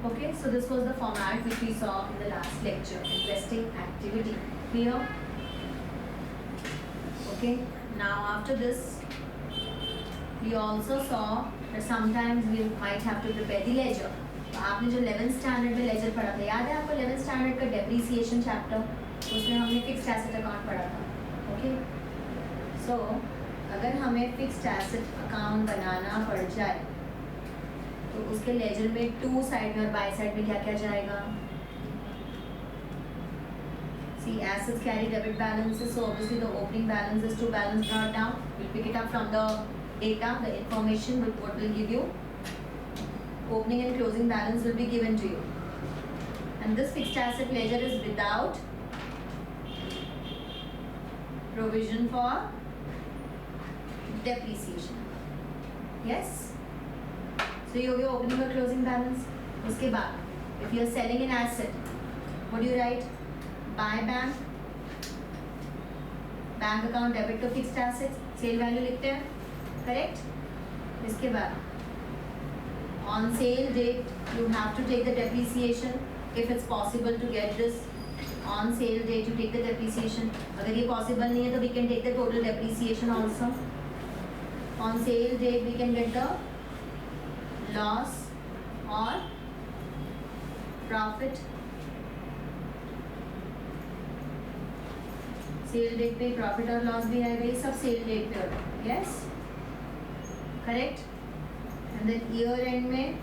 Okay, so this was the format which we saw in the last lecture, investing activity. Clear? Okay, now after this we also saw that sometimes we might have to prepare the ledger. तो आपने जो 11th standard में laser पढ़ा था, याद है आपको 11th standard का डेप्रिसिएशन चैप्टर, उसमें हमने फिक्स्ड एसेट अकाउंट पढ़ा था. ओके, सो अगर हमें फिक्स्ड एसेट अकाउंट बनाना पड़ जाए तो उसके लेजर में टू साइड में और बाय साइड में क्या क्या जाएगा? See, assets carry debit balances, so obviously the opening balance is to balance brought down. We'll pick it up from the data, the information what will give you. Opening and closing balance will be given to you. And this fixed asset ledger is without provision for depreciation. Yes? So you have your opening or closing balance. उसके बाद, if you are selling an asset, what do you write? Buy bank, bank account debit to fixed assets, sale value लिखते हैं, correct? इसके बाद, on sale date, you have to take the depreciation if it's possible to get this. On sale date, you take the depreciation. अगर ये possible नहीं है तो we can take the total depreciation also. On sale date, we can get the loss or profit. Sale date पे profit और loss भी आएगा, ये सब सेल डेट पे होता है. Yes, correct. And then year end में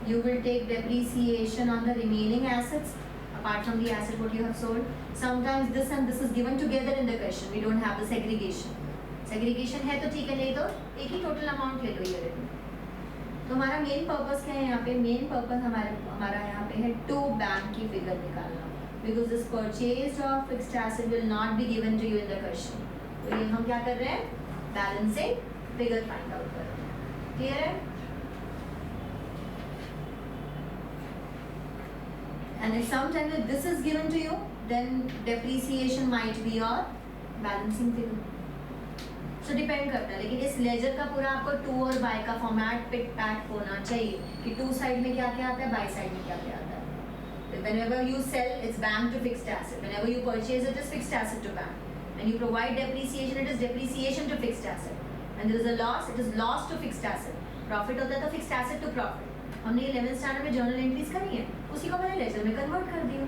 you will take depreciation on the remaining assets apart from the asset what you have sold. Sometimes this and this is given together in the question. We don't have the segregation. Segregation है तो ठीक है, नहीं तो एक ही total amount ले लो year end में. तो हमारा मेन पर्पस क्या है यहाँ पे? मेन पर्पस हमारा यहाँ पे है टू बैंक की फिगर निकालना. Because this purchase of fixed asset will not be given to you in the question. तो ये हम क्या कर रहे हैं? Balancing figure find out कर रहे हैं. Clear है? And if sometimes if this is given to you, then depreciation might be your balancing figure. So depend करता है. लेकिन इस लेजर का पूरा आपको टू और बाय का फॉर्मेट पिक पैक होना चाहिए कि टू साइड में क्या क्या आता है, बाय साइड में क्या क्या आता है. Whenever you sell, it's bank to fixed asset. Whenever you purchase, it is fixed asset to bank. When you provide depreciation, it is depreciation to fixed asset. When there is a loss, it is loss to fixed asset. Profit होता है तो fixed asset to profit. हमने 11th standard में journal entries करी है, उसी को मैंने लेजर में कन्वर्ट कर दिया.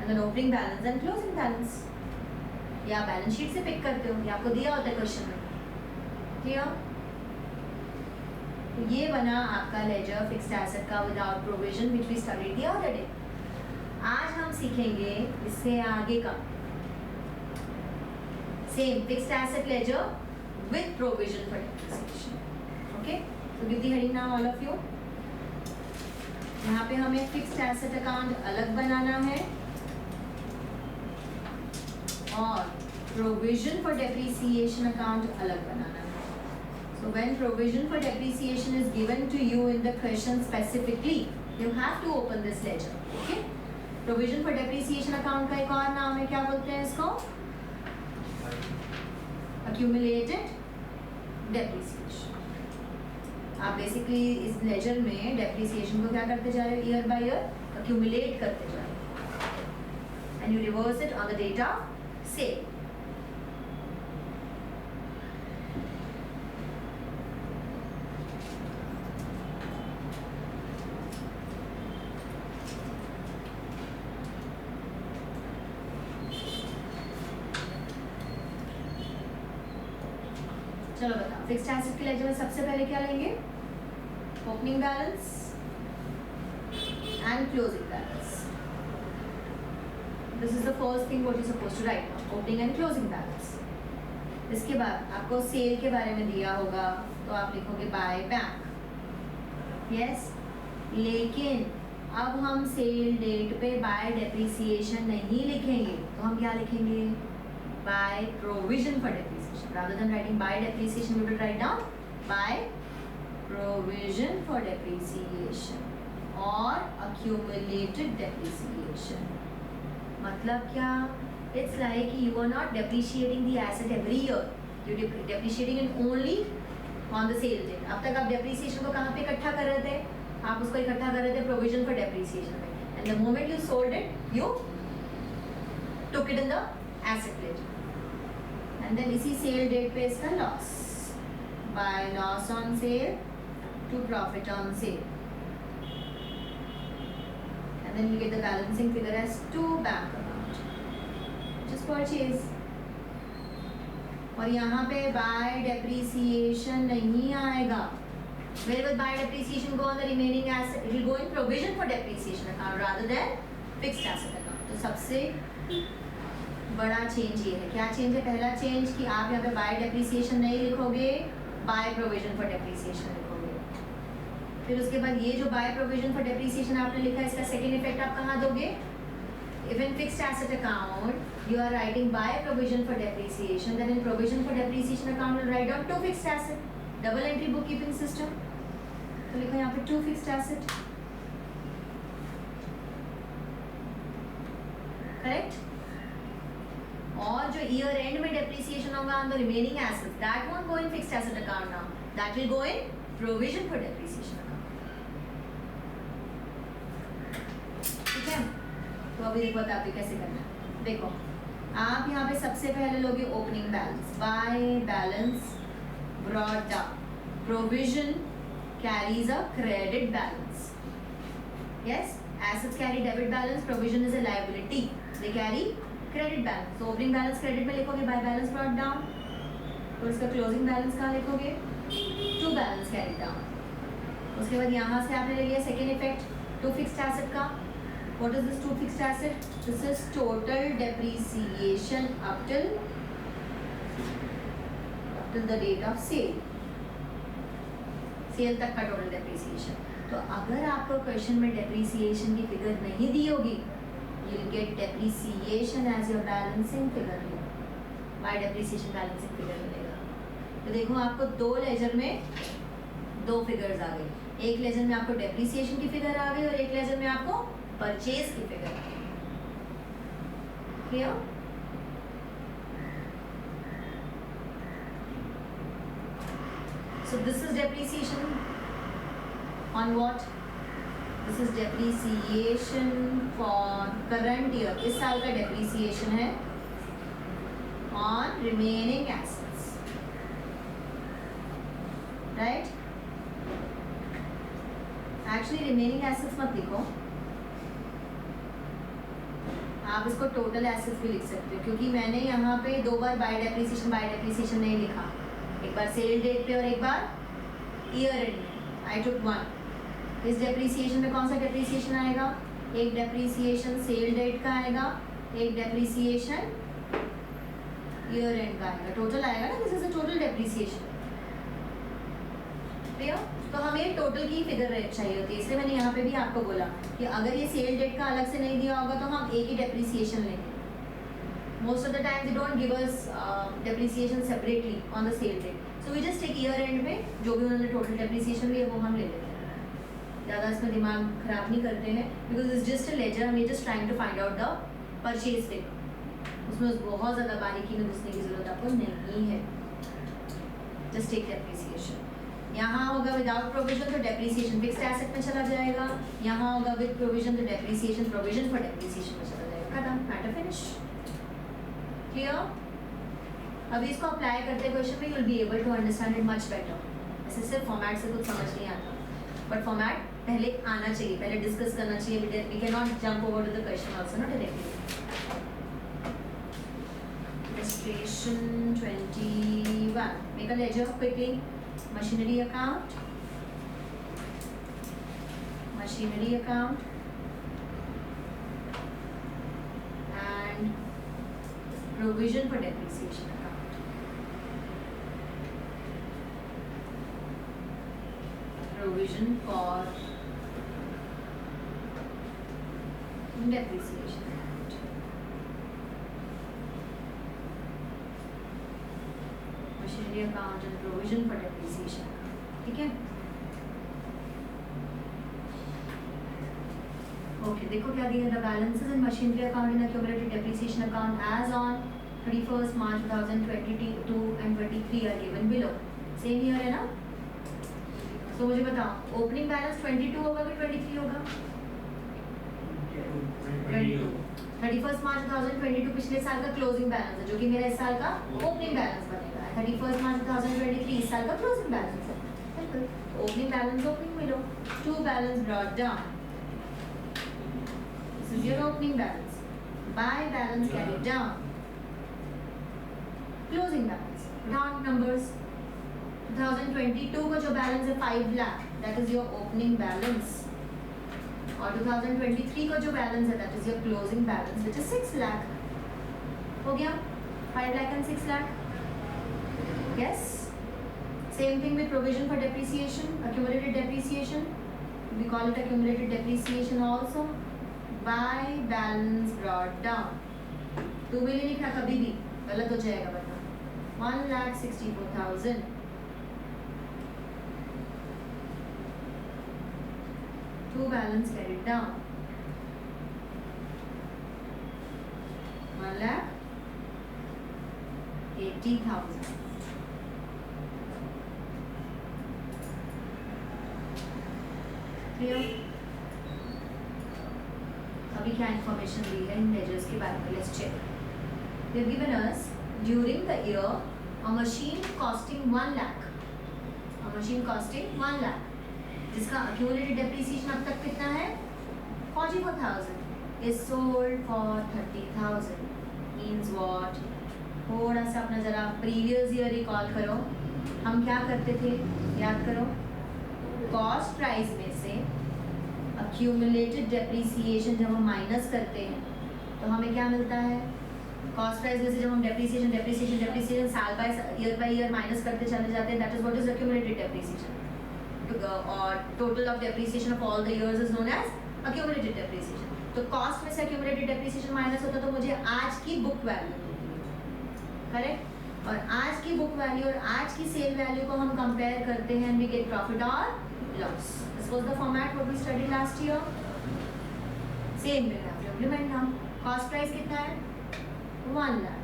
And then opening balance and closing balance. ये आप बैलेंस शीट से पिक करते हो, ये आपको दिया होता है क्वेश्चन में. क्लियर? ये बना आपका लेजर फिक्स्ड एसेट का without provision which we studied the other day. आज हम सीखेंगे इससे आगे का same fixed asset ledger with provision for depreciation. Okay, so give the heading now all of you. यहाँ पे हमें फिक्स्ड एसेट अकाउंट अलग बनाना है और प्रोविजन फॉर डेप्रिसिएशन अकाउंट अलग बनाना है. So when provision for depreciation is given to you in the question specifically, you have to open this ledger. Okay? Provision for depreciation account का एक और नाम है, क्या बोलते हैं इसको? Accumulated depreciation. आप बेसिकली इस लेजर में डेप्रिसिएशन को क्या करते जा रहे हो? ईयर बाय ईयर accumulate करते जा रहे हो. And you reverse it on the date of sale. चलो बताओ, फिक्स्ड एसेट के लेजर में सबसे पहले क्या लेंगे? Opening balance and closing balance. This is the first thing what you suppose to write now, opening and closing balance. इसके बाद आपको सेल के बारे में दिया होगा तो आप लिखोगे बाय बैंक. यस, लेकिन अब हम सेल डेट पे बाय डेप्रिसिएशन नहीं लिखेंगे, तो हम क्या लिखेंगे? Bye provision for depreciation. Rather than writing by depreciation, we will write down by provision for depreciation or accumulated depreciation. मतलब क्या? It's like you are not depreciating the asset every year. You're depreciating it only on the sale date. अब तक आप depreciation को कहाँ पे इकट्ठा कर रहे थे? आप उसको इकट्ठा कर रहे थे प्रोविजन फॉर डेप्रिसिएशन में, and the moment you sold it you took it in the asset ledger, and then इसी सेल डेट पे इसका loss, by loss on sale to profit on sale, and then you get the balancing figure as to bank account just purchase. और यहाँ पे bye depreciation नहीं आएगा। Where will buy depreciation go on the remaining asset? It will go in provision for depreciation account rather than fixed asset account. तो सबसे बड़ा change ये है। क्या चेंज है? पहला चेंज कि आप यहाँ पे buy depreciation नहीं लिखोगे, buy provision for depreciation लिखोगे। फिर उसके बाद ये जो buy provision for depreciation आपने लिखा है, इसका second effect आप कहाँ दोगे? If in fixed asset account you are writing buy provision for depreciation, then in provision for depreciation account will write down two fixed asset. Double entry book keeping system, तो लिखो यहाँ पे to fixed asset, correct. और जो year end में depreciation होगा on the remaining assets, that won't go in fixed asset account now, that will go in provision for depreciation account. ठीक है, तो अभी देखो बताते कैसे करना है। देखो आप यहाँ पे सबसे पहले लोगे opening balance, by balance brought down, provision carries a credit balance. Yes, assets carry debit balance, provision is a liability, they carry credit balance. So opening balance credit में लिखोगे by balance brought down, तो इसका closing balance कहाँ लिखोगे? To balance carried down. उसके बाद यहाँ से आपने ले लिया second effect to fixed asset का। What is this to fixed asset? This is total depreciation up till the date of sale, sale तक का टोटल डेप्रिसिएशन। तो अगर आपको क्वेश्चन में डेप्रिसिएशन की फिगर नहीं दी होगी, you will get depreciation as your balancing figure, by depreciation balancing figure मिलेगा। तो देखो आपको दो लेजर में दो फिगर्स आ गई, एक लेजर में आपको डेप्रिसिएशन की फिगर आ गई और एक लेजर में आपको परचेज की फिगर आ गई। Clear? So this is depreciation on what? This is depreciation for current year. इस साल का depreciation है on remaining assets, right? Actually remaining assets मत लिखो, आप इसको total assets भी लिख सकते हो, क्योंकि मैंने यहाँ पे दो बार by depreciation नहीं लिखा, एक बार सेल डेट पे और एक बार ईयर एंड में। आई टुक वन। इस डेप्रिसिएशन में कौन सा डेप्रिसिएशन आएगा? एक डेप्रिसिएशन सेल डेट का आएगा, एक डेप्रिसिएशन ईयर एंड का आएगा, टोटल आएगा ना, this is a total depreciation. Clear? तो हमें टोटल की फिगर चाहिए होती है, इसलिए मैंने यहाँ पे भी आपको बोला कि अगर ये सेल डेट का अलग से नहीं दिया होगा तो हम एक ही डेप्रिसिएशन लेंगे। Most of the time they don't give us depreciation separately on the sale date, so we just take year end में जो भी उन्होंने total depreciation लिया वो हम ले लेते हैं, ज़्यादा इसमें दिमाग खराब नहीं करते हैं, because it's just a ledger, हम just trying to find out the purchase figure, उसमें बहुत ज़्यादा बारीकी में घुसने की ज़रूरत आपको नहीं है, just take depreciation। यहाँ होगा without provision तो depreciation fixed asset में चला जाएगा, यहाँ होगा with provision तो depreciation provision for depreciation में चला जाएगा, खत्म, matter finish। क्लियर? अभी इसको अप्लाई करते क्वेश्चन में you will be able to understand it much better. ऐसे सिर्फ फॉर्मेट से कुछ समझ नहीं आता, बट फॉर्मेट पहले आना चाहिए, पहले डिस्कस करना चाहिए, we can not jump over to the question also not directly. Illustration 21, make a ledger quickly, machinery account and provision for depreciation account. Provision for depreciation account. Machinery account and provision for depreciation account. ठीक है? Okay, देखो क्या दिया, the balances in machinery account in accumulated depreciation account as on 31st March 2022 and 23 are given below. Same year है ना, तो मुझे बताओ ओपनिंग बैलेंस 22 होगा कि 23 होगा? 22। 31 मार्च 2022 पिछले साल का क्लोजिंग बैलेंस है, जो कि मेरा इस साल का ओपनिंग बैलेंस बनेगा। 31 मार्च 2023 इस साल का क्लोजिंग बैलेंस है। ओपनिंग बैलेंस ओपनिंग में लो, to balance brought down, this is your opening balance, by balance carried down, closing balance, round numbers. 2022 का जो बैलेंस है 5 lakh, that is your opening balance, और 2023 का जो बैलेंस है that is your closing balance which is 6 lakh. हो गया 5 lakh and 6 lakh. Yes, same thing with provision for depreciation, accumulated depreciation, we call it accumulated depreciation also, by balance brought down। 2 million लिखा कभी भी गलत हो जाएगा, बता 1,64,000। To balance carried down 1,80,000। Clear? अभी क्या इंफॉर्मेशन दी है इन लेजर्स के बारे में, let's check. They have given us during the year a machine costing 1 lakh, a machine costing 1 lakh, जिसका accumulated depreciation अब तक कितना है 44,000 is sold for 30,000। means what? थोड़ा सा अपना जरा प्रीवियस ईयर रिकॉल करो, हम क्या करते थे, याद करो। कॉस्ट प्राइस में से accumulated depreciation जब हम माइनस करते हैं तो हमें क्या मिलता है? कॉस्ट प्राइस में से जब हम डेप्रिसिएशन साल बाय ईयर माइनस करते चले जाते हैं, that is what is accumulated depreciation। और total of depreciation of all the years is known as accumulated depreciation। तो कॉस्ट में से accumulated depreciation माइनस होता तो मुझे आज की बुक वैल्यू मिलती है, करेक्ट? और आज की बुक वैल्यू और आज की सेल वैल्यू को हम कंपेयर करते हैं, वी गेट प्रॉफिट और loss. This was the format what we studied last year. Same way have to implement now. Cost price कितना है 1 लाख,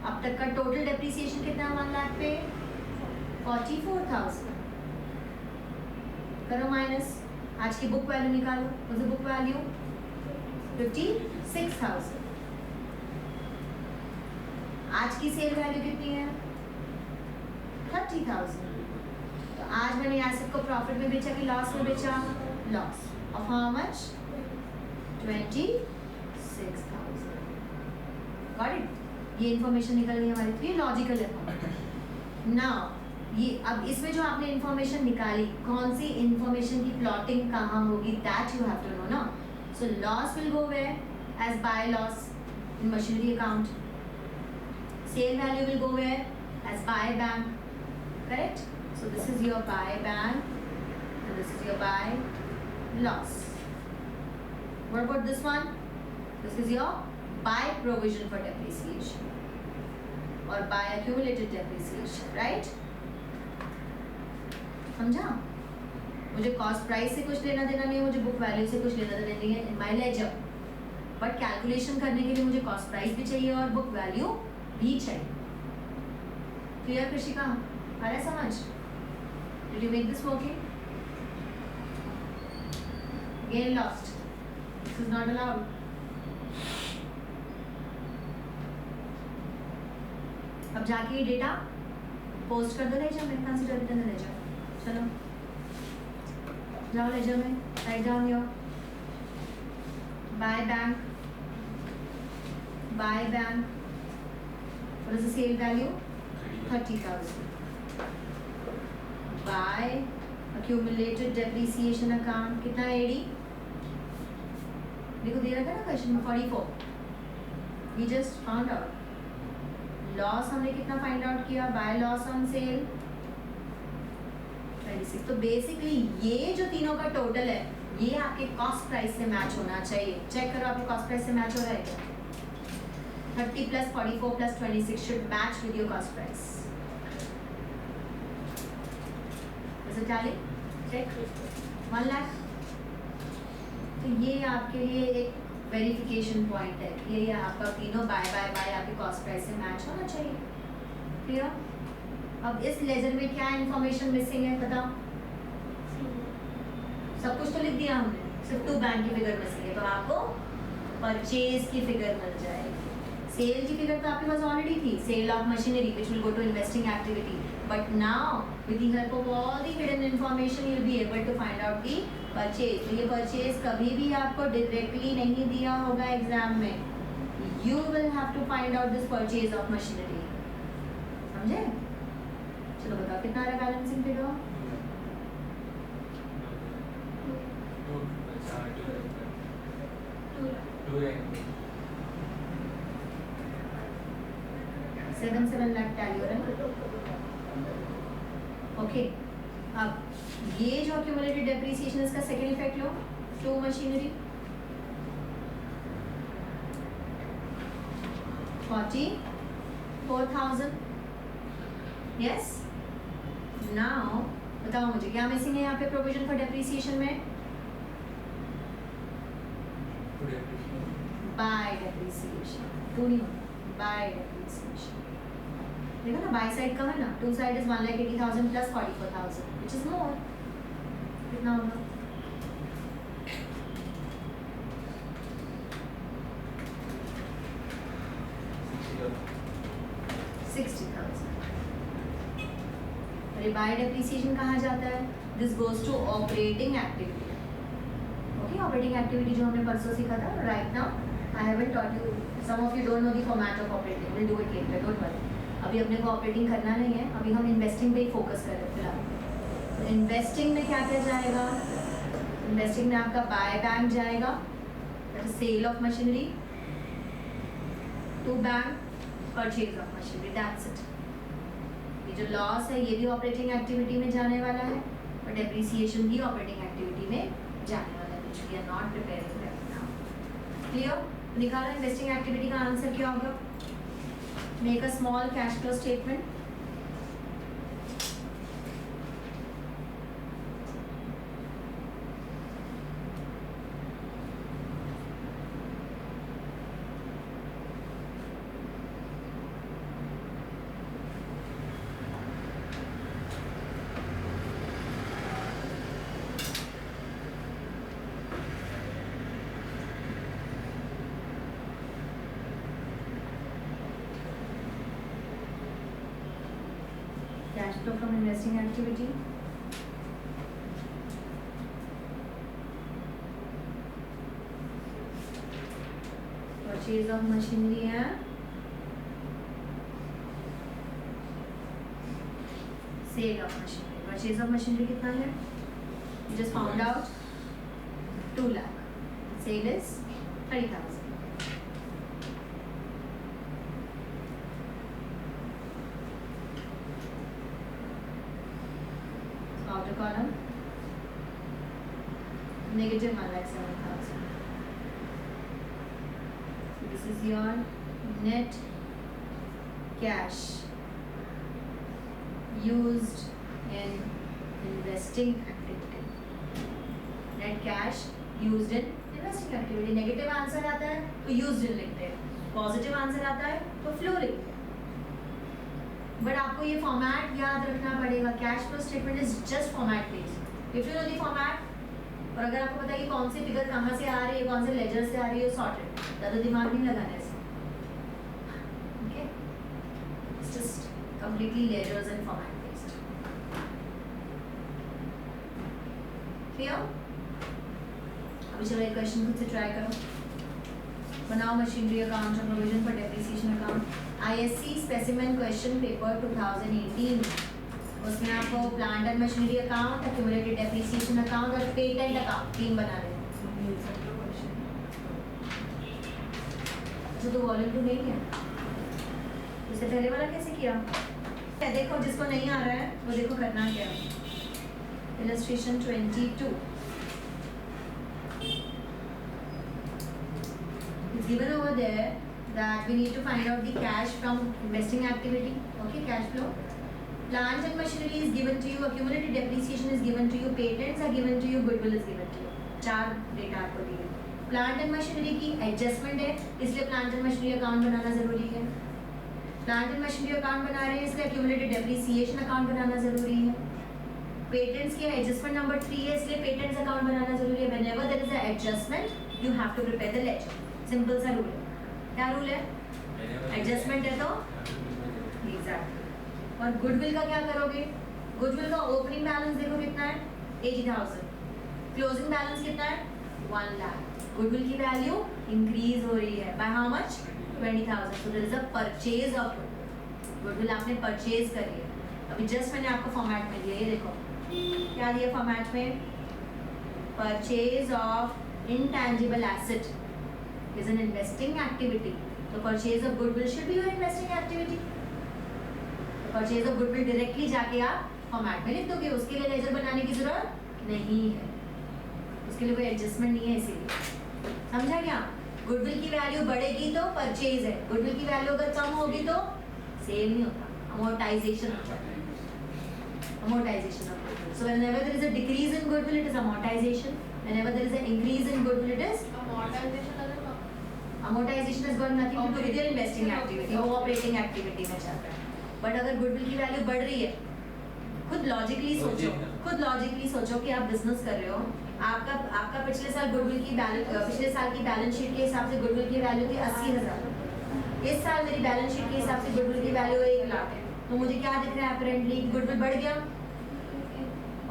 अब तक का टोटल डेप्रिसिएशन कितना है 1 लाख पे 44,000। करो माइनस, आज की बुक वैल्यू निकालो, व्हाट इज बुक वैल्यू 56,000। आज की सेल वैल्यू कितनी है 30,000। तो आज मैंने एसेट को प्रॉफिट में बेचा कि लॉस में बेचा? Loss of how much 26,000। Got it? ये इंफॉर्मेशन निकल गई हमारी, तो ये लॉजिकल है। नाउ ये अब इसमें जो आपने इंफॉर्मेशन निकाली, कौन सी इंफॉर्मेशन की प्लॉटिंग कहाँ होगी, that you have to know ना। So loss will go whereas by loss in machinery account, sale value will go whereas by bank, correct? So this is your by bank and this is your by loss. What about this one? This is your by provision for depreciation और by accumulated depreciation, right? समझा? मुझे cost price से कुछ लेना देना नहीं है, मुझे बुक वैल्यू से कुछ लेना देना नहीं है in my ledger, but calculation करने के लिए मुझे कॉस्ट प्राइस भी चाहिए और बुक वैल्यू भी चाहिए। क्लियर कृषिका? आ रहा है समझ? Did you make this working? Gain lost, this is not allowed. अब जाके ये डेटा पोस्ट कर दो लेजर में, consider it in the ledger. चलो जाओ लेजर में, write down your by bank, by bank, what is the sale value 30,000, by accumulated depreciation account कितना है 80? देखो दे रखा है ना क्वेश्चन में 44। We just found out loss, हमने कितना फाइंड आउट किया बाय लॉस ऑन सेल 26। तो बेसिकली ये जो तीनों का टोटल है ये आपके कॉस्ट प्राइस से मैच होना चाहिए। चेक करो आपके कॉस्ट प्राइस से मैच हो रहा है क्या? 30 plus 44 plus 26 should match with your cost price. Is it tally? Check 1 lakh. तो ये आपके लिए एक वेरिफिकेशन पॉइंट है, ये आपका तीनों बाय बाय बाय आपके कॉस्ट प्राइस से मैच होना चाहिए। क्लियर? अब इस लेजर में क्या इंफॉर्मेशन मिसिंग है बताओ? सब कुछ तो लिख दिया हमने, सिर्फ टू बैंक की फिगर मिसिंग है, तो आपको परचेज की फिगर मिल जाएगी। सेल की फिगर तो आपके पास ऑलरेडी थी, sale of machinery which will go to investing activity, but now with the help of all the hidden information you will be able to find out the purchase. तो ये purchase कभी भी आपको directly नहीं दिया होगा exam में, you will have to find out this purchase of machinery. समझे? चलो बताओ कितना आ रहा है बैलेंसिंग फिगर? $7 lakh टैली हो रहा है। ओके, अब ये जो accumulated depreciation इसका सेकेंड इफेक्ट लो, टू मशीनरी 44,000। यस, नाउ बताओ मुझे क्या मिसिंग है यहाँ पे प्रोविजन फॉर डेप्रिसिएशन में? बाय डेप्रिसिएशन, टू नहीं होगा, बाय डेप्रिसिएशन। देखो ना, बाय साइड कम है ना, to side is 1,80,000 plus 44,000 which is more. कितना होगा? 60,000। अरे बाय डेप्रिसिएशन कहाँ जाता है? This goes to operating activity. Okay, operating activity जो हमने परसों सीखा था। Right now I haven't taught you, some of you don't know the format of operating, will do it later, don't worry. अभी अपने को ऑपरेटिंग करना नहीं है, अभी हम इन्वेस्टिंग पे ही फोकस कर रहे हैं फिलहाल। तो इन्वेस्टिंग में क्या क्या जाएगा? इन्वेस्टिंग में आपका बाय बैंक जाएगा, that is sale of machinery, to bank purchase of machinery, that's it. ये जो लॉस है ये भी ऑपरेटिंग एक्टिविटी में जाने वाला है और डेप्रिसिएशन भी ऑपरेटिंग एक्टिविटी में जाने वाला है, which we are not preparing right now. Clear? निकालो इन्वेस्टिंग एक्टिविटी का आंसर क्या होगा? Make a small cash flow statement. Cash flow from investing activity. Purchase of machinery and sale of machinery. Purchase of machinery कितना है? You just found out 2 lakh. Sale is 30,000. Outer column negative 1,07,000. So this is your net cash used in investing activity. Net cash used in investing activity. Negative answer आता है तो used in लिखते हैं, positive answer आता है तो flow लिखते हैं। बट आपको ये फॉर्मेट याद रखना पड़ेगा। Cash flow statement is just format based. If you know the format, और अगर आपको पता है कि कौन सी फिगर कहाँ से आ रही है, कौन से लेजर से आ रही है, सॉर्टेड, ज़्यादा दिमाग नहीं लगाना है इसमें। Okay, it's just completely ledgers and format based. Clear? अभी चलो एक क्वेश्चन खुद से ट्राई करो। बनाओ मशीनरी अकाउंट और provision for depreciation account, ISC specimen question paper 2018। उसमें आपको plant and machinery account, accumulated depreciation account और पेटेंट अकाउंट 3 बनाने हैं। अच्छा, तो वॉल्यूम 2 नहीं है, इससे पहले वाला कैसे किया? देखो, जिसको नहीं आ रहा है वो देखो करना क्या है। Illustration 22 it's given over there that we need to find out the cash from investing activity. Okay, cash flow. Plant and machinery is given to you, accumulated depreciation is given to you, patents are given to you, goodwill is given to you. 4 data आपको दिए। Plant and machinery की adjustment है, इसलिए plant and machinery account बनाना जरूरी है। Plant and machinery account बना रहे हैं इसलिए एक्यूमुलेटेड डेप्रिसिएशन अकाउंट बनाना जरूरी है। पेटेंट्स के एडजस्टमेंट नंबर 3 है इसलिए पेटेंट्स अकाउंट बनाना जरूरी है। Whenever there is a adjustment you have to prepare the ledger. Simple सा रूल है। क्या रूल है? एडजस्टमेंट है तो एग्जैक्टली। और गुडविल का क्या करोगे? गुडविल का ओपनिंग बैलेंस देखो कितना है 80,000, क्लोजिंग बैलेंस कितना है 1 लाख। गुडविल की वैल्यू इंक्रीज हो रही है by how much 20,000। So there is a purchase of goodwill. आपने परचेज करी है। अभी जस्ट मैंने आपको फॉर्मेट में दिया, ये देखो क्या दिया फॉर्मेट में, purchase of intangible asset is an investing activity. तो purchase of goodwill should be your investing activity. Purchase of goodwill directly जाके आप फॉर्मेट में लिख दोगे, उसके लिए लेजर बनाने की जरूरत नहीं है, उसके लिए कोई एडजस्टमेंट नहीं है। इसीलिए समझा क्या? गुडविल की वैल्यू बढ़ेगी तो परचेज है, गुडविल की वैल्यू अगर कम होगी तो सेल नहीं होता, अमोर्टाइजेशन होता है। Amortization of goodwill. So whenever there is a decrease in goodwill, it is amortization. Whenever there is an increase in goodwill, it is amortization has got nothing to do with your investing activity, वो operating activity में जाता है। But अगर goodwill की value बढ़ रही है, खुद लॉजिकली सोचो कि आप बिजनेस कर रहे हो, आपका पिछले साल गुडविल की पिछले साल की बैलेंस शीट के हिसाब से गुडविल की वैल्यू थी 80,000। इस साल मेरी बैलेंस शीट के हिसाब से गुडविल की वैल्यू 1 लाख है। तो मुझे क्या दिख रहा है अपरेंटली? गुडविल बढ़ गया।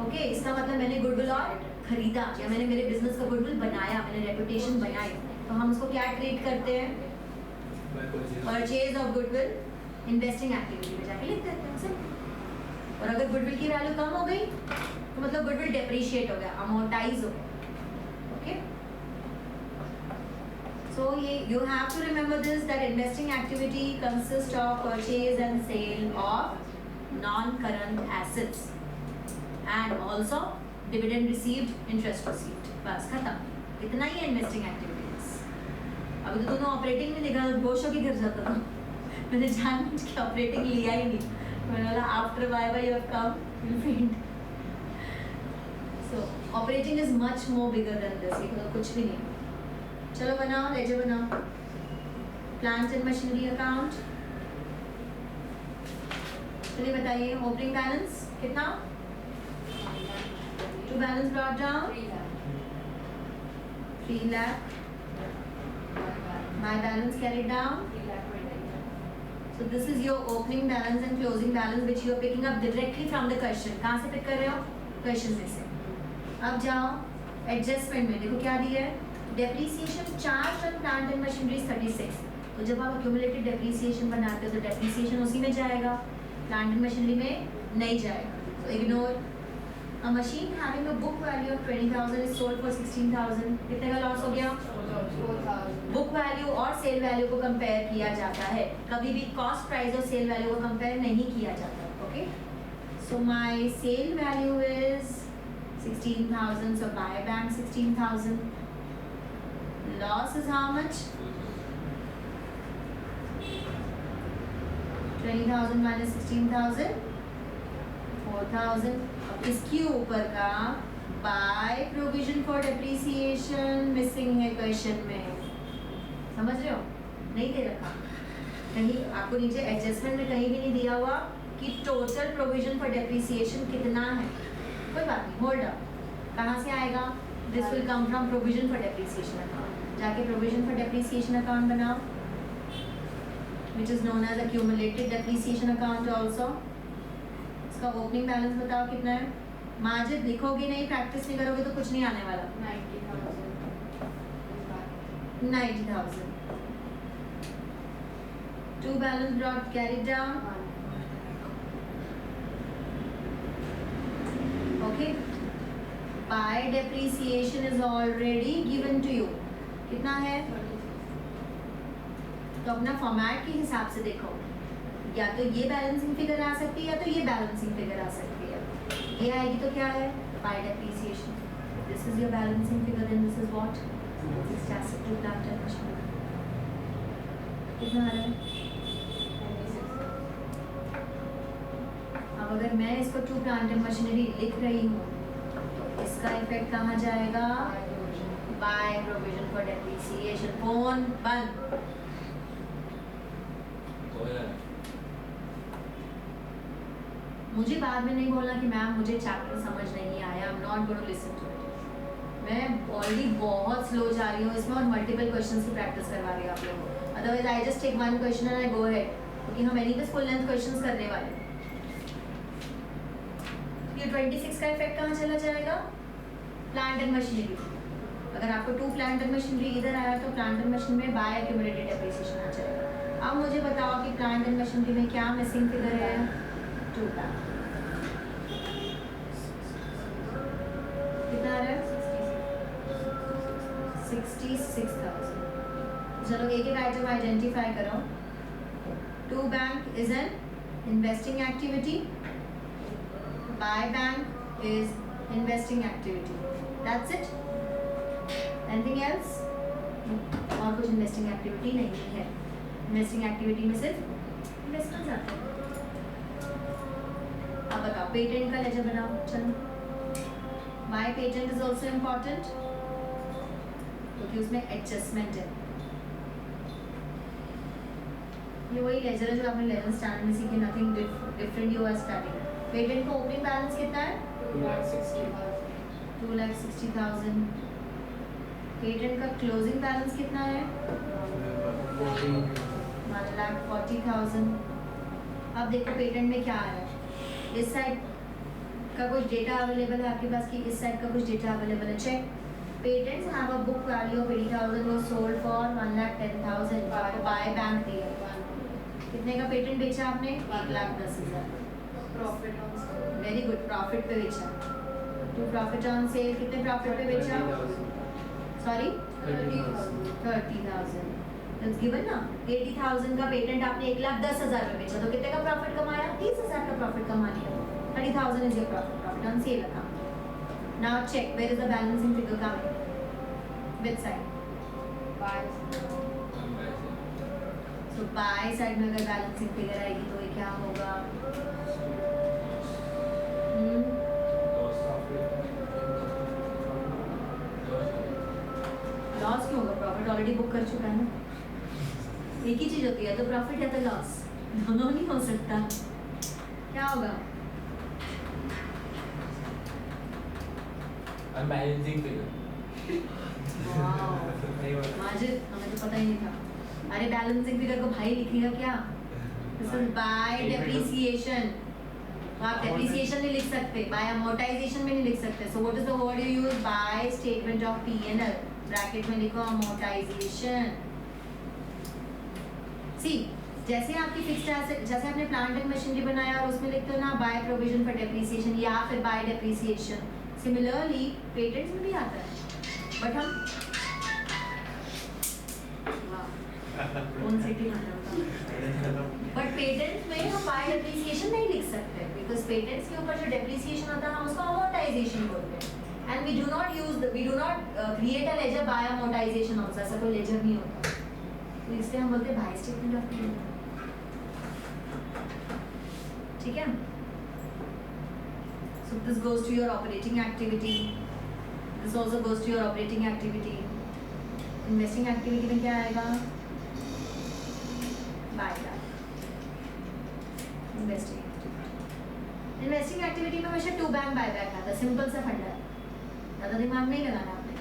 ओके, इसका मतलब मैंने गुडविल और खरीदा या मैंने मेरे बिजनेस का गुडविल बनाया, मैंने रेपुटेशन बनाई। तो हम उसको क्या ट्रीट करते हैं? Purchase of goodwill investing activity में जाके लिख देते हैं सिर्फ। और अगर गुडविल की वैल्यू कम हो गई तो मतलब गुडविल डेप्रिशिएट हो गया, अमोर्टाइज हो गया। Okay, so you have to remember this, that investing activity consists of purchase and sale of non-current assets and also dividend received, interest received। बस खत्म, इतना ही है इन्वेस्टिंग एक्टिविटीज। अभी तो दोनों ऑपरेटिंग में देखा, बेहोश होके गिर जाता था। मैंने जानबूझ के ऑपरेटिंग लिया ही नहीं, मैंने बोला after by you have come you faint. So operating is much more bigger than this, ये तो कुछ भी नहीं। चलो बनाओ, लेजर बनाओ। प्लांट एंड मशीनरी अकाउंट, चलिए बताइए ओपनिंग बैलेंस कितना? To balance brought down 3 lakh, my balance carried down. So this is your opening balance and closing balance which you are picking up directly from the question। कहाँ से pick कर रहे हो? Question में से। अब जाओ एडजस्टमेंट में, देखो क्या दिया है, depreciation charge on plant and machinery 36। तो जब आप एक्यूमुलेटेड डेप्रीसिएशन बनाते हो तो डेप्रीसिएशन उसी में जाएगा, प्लांट एंड मशीनरी में नहीं जाएगा। तो ignore. A machine having a book value of 20,000 is sold for 16,000। कितने का लॉस हो गया? 4,000। बुक वैल्यू और सेल वैल्यू को कंपेयर किया जाता है, कभी भी कॉस्ट प्राइस और सेल वैल्यू को कंपेयर नहीं किया जाता। Okay, so my sale value is 16,000, so buy back 16,000। Loss is how much? 20,000 minus 16,000, 4,000। अब इसके ऊपर का bye provision for depreciation missing है क्वेश्चन में, समझ रहे हो? नहीं दे रखा कहीं, आपको नीचे एडजस्टमेंट में कहीं भी नहीं दिया हुआ कि टोटल प्रोविजन फॉर डेप्रीसिएशन कितना है। कोई बात नहीं, होल्ड अप। कहाँ से आएगा? This will come from provision for depreciation account. जाके प्रोविजन फॉर डेप्रीसिएशन अकाउंट बनाओ, which is known as accumulated depreciation account also. इसका ओपनिंग बैलेंस बताओ कितना है? माजिद लिखोगे नहीं, प्रैक्टिस नहीं करोगे तो कुछ नहीं आने वाला। 90,000। To balance brought carried down. Okay, by depreciation is already given to you. कितना है? तो अपना फॉर्मेट के हिसाब से देखो, या तो ये बैलेंसिंग फिगर आ सकती है या तो ये बैलेंसिंग फिगर आ सकती है। ये आएगी तो क्या है? By depreciation. This is your balancing figure and this is what? Fixed asset to plant and machinery. कितना आ रहा है? अब अगर मैं इसको टू प्लांट एंड मशीनरी लिख रही हूँ तो इसका इफेक्ट कहाँ जाएगा? Bye provision for depreciation. Phone बंद। मुझे बाद में नहीं बोलना कि मैम मुझे चैप्टर समझ नहीं आया, I am not going to listen to it. मैं ऑलरेडी बहुत स्लो जा रही हूँ इसमें और मल्टीपल क्वेश्चंस की प्रैक्टिस करवा रही हूँ आप लोगों को। Otherwise I just take one question and I go ahead, क्योंकि हम एनी फुल लेंथ क्वेश्चंस करने वाले हैं। ये 26 का इफेक्ट कहाँ चला जाएगा? Plant and machinery. अगर आपको 2 प्लांट एंड मशीनरी इधर आया तो प्लांट एंड मशीन में बाय एक्यूमुलेटेड डेप्रिसिएशन आ जाएगा। अब मुझे बताओ कि प्लांट एंड मशीनरी में क्या मिसिंग फिगर है? 2 प्लांट। कितना आ रहा है? 66,000। चलो एक एक आइटम आइडेंटिफाई करो। 2 bank is an investing activity, by bank is investing activity, that's it. Anything else? और कुछ इन्वेस्टिंग एक्टिविटी नहीं है। इन्वेस्टिंग एक्टिविटी में सिर्फ इन्वेस्टमेंट आते हैं। अब बताओ पेटेंट का लेजर बनाओ। चलो my patent is also important क्योंकि उसमें एडजस्टमेंट है। ये वही लेजर है जो आपने 11th स्टैंडर्ड में सीखे, nothing different you are studying. Patent का ओपनिंग बैलेंस कितना है? 2,60,000। पेटेंट का क्लोजिंग बैलेंस कितना है? 1,40,000। अब देखो पेटेंट में क्या आ रहा है। इस साइड का कुछ डेटा अवेलेबल है आपके पास कि इस साइड का कुछ डेटा अवेलेबल है? Check. Patents have a book value of 80,000 was sold for 1,10,000। आपको बाय बैंक दिया। कितने का पेटेंट बेचा आपने? 1,10,000। Profit on cell. Very good, profit पे बेचा। तो प्रॉफिट ऑन सेल कितने प्रॉफिट पे बेचा? सॉरी 30,000। इट्स गिवन ना। 80,000 का पेटेंट आपने 1,10,000 में बेचा तो कितने का प्रॉफिट कमाया? 30,000 का प्रॉफिट कमा लिया। 30,000 is your profit, profit on sale account. Now check where is the balancing figure coming? Which side? By. So buy side में अगर balancing figure आएगी तो ये क्या होगा? लॉस क्यों होगा? प्रॉफिट ऑलरेडी बुक कर चुका है ना। एक ही चीज होती है, तो प्रॉफिट या तो लॉस, दोनों नहीं हो सकता। क्या होगा? Balancing figure. माजिद, हमें तो पता ही नहीं था। अरे बैलेंसिंग फिगर को भाई लिखिएगा क्या? This is by depreciation. तो आप डेप्रिसिएशन नहीं लिख सकते, बाय अमोर्टाइजेशन में नहीं लिख सकते। So what is the word you use? By statement of P&L, bracket में लिखो अमोर्टाइजेशन। सी जैसे आपकी फिक्स्ड एसेट, जैसे आपने प्लांट एंड मशीनरी बनाया और उसमें लिखते हो ना बाय प्रोविजन फॉर डेप्रिसिएशन या फिर बाय डेप्रिसिएशन। सिमिलरली पेटेंट्स में भी आता है, बट हम कौन सी टीम बट पेटेंट्स में हम बाय डेप्रिसिएशन नहीं लिख सकते बिकॉज पेटेंट्स के ऊपर जो डेप्रिसिएशन होता है हम उसको अमोर्टाइजेशन बोलते हैं and we do not create a ledger by amortisation also. ऐसा कोई लेजर नहीं होता, तो इसलिए हम बोलते हैं बाय स्टेटमेंट ऑफ P&L। ठीक है। So this goes to your operating activity. This also goes to your operating activity. Investing activity में क्या आएगा? Buyback. Investing activity. Investing activity में हमेशा 2 बैंक buyback आता है। सिंपल सा फंडा है, ज़्यादा दिमाग नहीं लगाना आपने।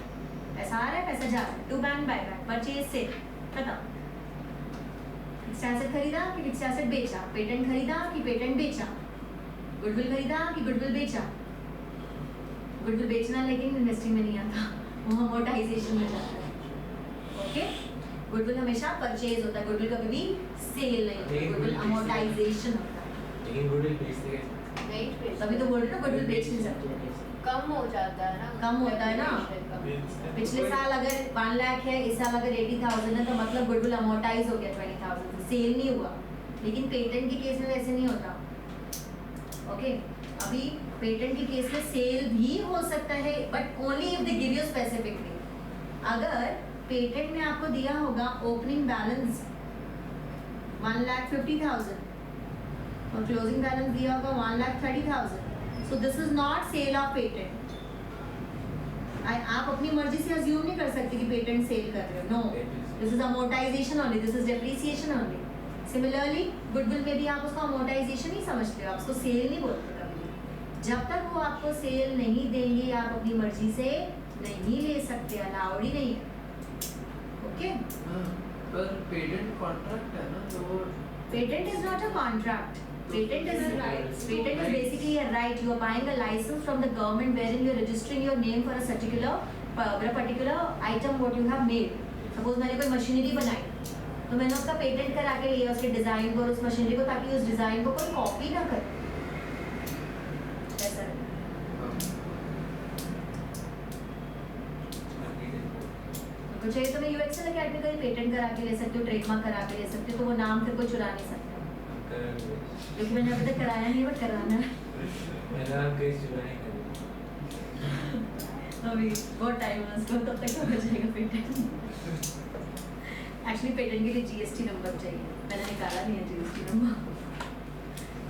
पैसा आ रहा है, पैसा जा रहा है। 2 बैंक buyback, परचेज से खत्म। फिक्स्ड एसेट खरीदा कि फिक्स्ड एसेट बेचा, पेटेंट खरीदा कि पेटेंट बेचा, गुडविल खरीदा कि गुडविल बेचा। गुडविल बेचना लेकिन इन्वेस्टिंग में नहीं आता, वो अमोर्टाइजेशन में जाता है। ओके, गुडविल हमेशा परचेज होता है, गुडविल कभी भी सेल नहीं होता, गुडविल अमोर्टाइजेशन होता है। लेकिन गुडविल बेचते हैं नहीं, तभी तो बोल रहे ना गुडविल बेच नहीं सकते, कम हो जाता है ना। कम होता है ना। पिछले साल अगर 1 लाख है, इस साल अगर 80,000 है तो मतलब गुडविल अमोर्टाइज हो गया 20,000, सेल नहीं हुआ। लेकिन पेटेंट के केस में वैसे नहीं होता। ओके, अभी पेटेंट के केस में सेल भी हो सकता है but only if they give you specifically. अगर पेटेंट में आपको दिया होगा ओपनिंग बैलेंस 1,50,000 और क्लोजिंग बैलेंस दिया होगा 1,30,000, so this is not sale of patent. आप अपनी मर्जी से अज्यूम नहीं कर सकते कि पेटेंट सेल कर रहे हो। No, this is amortisation only, this is depreciation only. Similarly goodwill में भी आप उसको अमोर्टाइजेशन ही समझते हो, आप उसको सेल नहीं बोलते कभी। जब तक वो आपको सेल नहीं देंगे आप अपनी मर्जी से नहीं ले सकते, अलाउड ही नहीं है। ओके, हाँ, पर पेटेंट कॉन्ट्रैक्ट है ना, तो वो patent is not a contract. Patent is basically a right. You are buying a license from the government wherein you are registering your name for a particular item what you have made. Suppose मैंने कोई machinery बनाई तो मैंने उसका patent करा के लिया उसके डिजाइन को और उस मशीनरी को, ताकि उस डिजाइन को कोई कॉपी ना करे। ऐसा तो चाहिए तो मैं यूएक्सएल अकेडमी का ही पेटेंट करा के ले सकती हूँ, ट्रेडमार्क करा के ले सकती हूँ, तो वो नाम फिर कोई चुरा नहीं सकता। क्योंकि मैंने अभी तक कराया नहीं है, बट कराना है। मेरा केस चुरा नहीं करेगा। अभी बहुत टाइम है उसको, तब तक हो जाएगा पेटेंट। एक्चुअली पेटेंट के लिए जीएसटी नंबर चाहिए, मैंने निकाला नहीं है जीएसटी नंबर।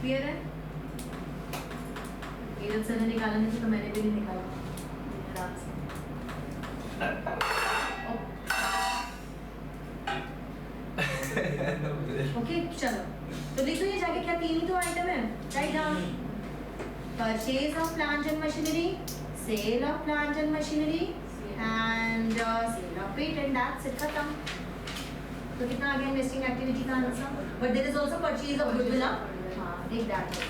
क्लियर है? नीरज सर ने निकाला नहीं तो मैंने भी नहीं निकाला रात से। ओके चलो, तो देखो ये जाके क्या तीन ही तो आइटम है। Write down, purchase of plant and machinery, sale of plant and machinery and sale of patent. That's it, खत्म। तो कितना आ गया इन्वेस्टिंग एक्टिविटी का answer? But there is also purchase of goodwill. हां, टेक दैट आल्सो।